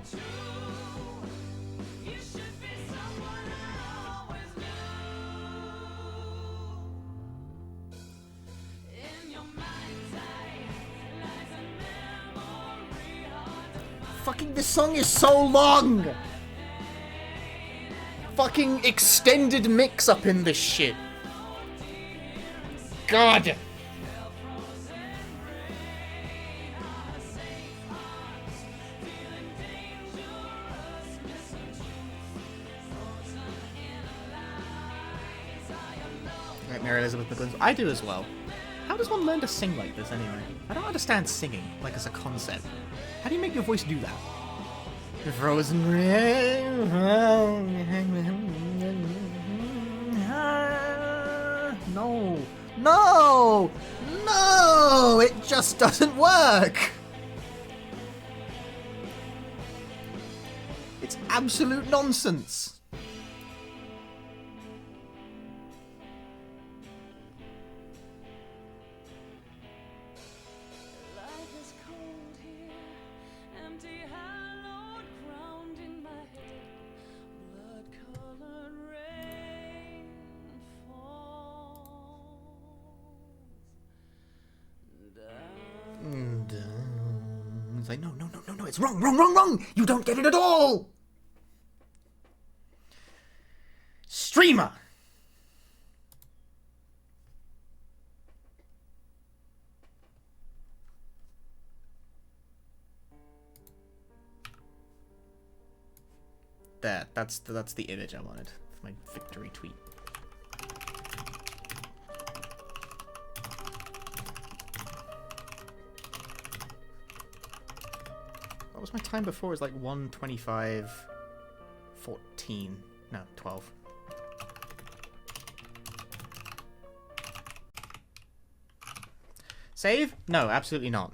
Fucking, this song is so long! Fucking extended mix-up in this shit. God! Like Mary Elizabeth McGlynn. I do as well. How does one learn to sing like this anyway? I don't understand singing, like as a concept. How do you make your voice do that? Frozen rain. No. No! No! It just doesn't work! It's absolute nonsense. It's like, no, it's wrong! You don't get it at all! Streamer! There, that's the image I wanted for my victory tweet. What was my time before? It was like 1:25:14. No, 12. Save? No, absolutely not.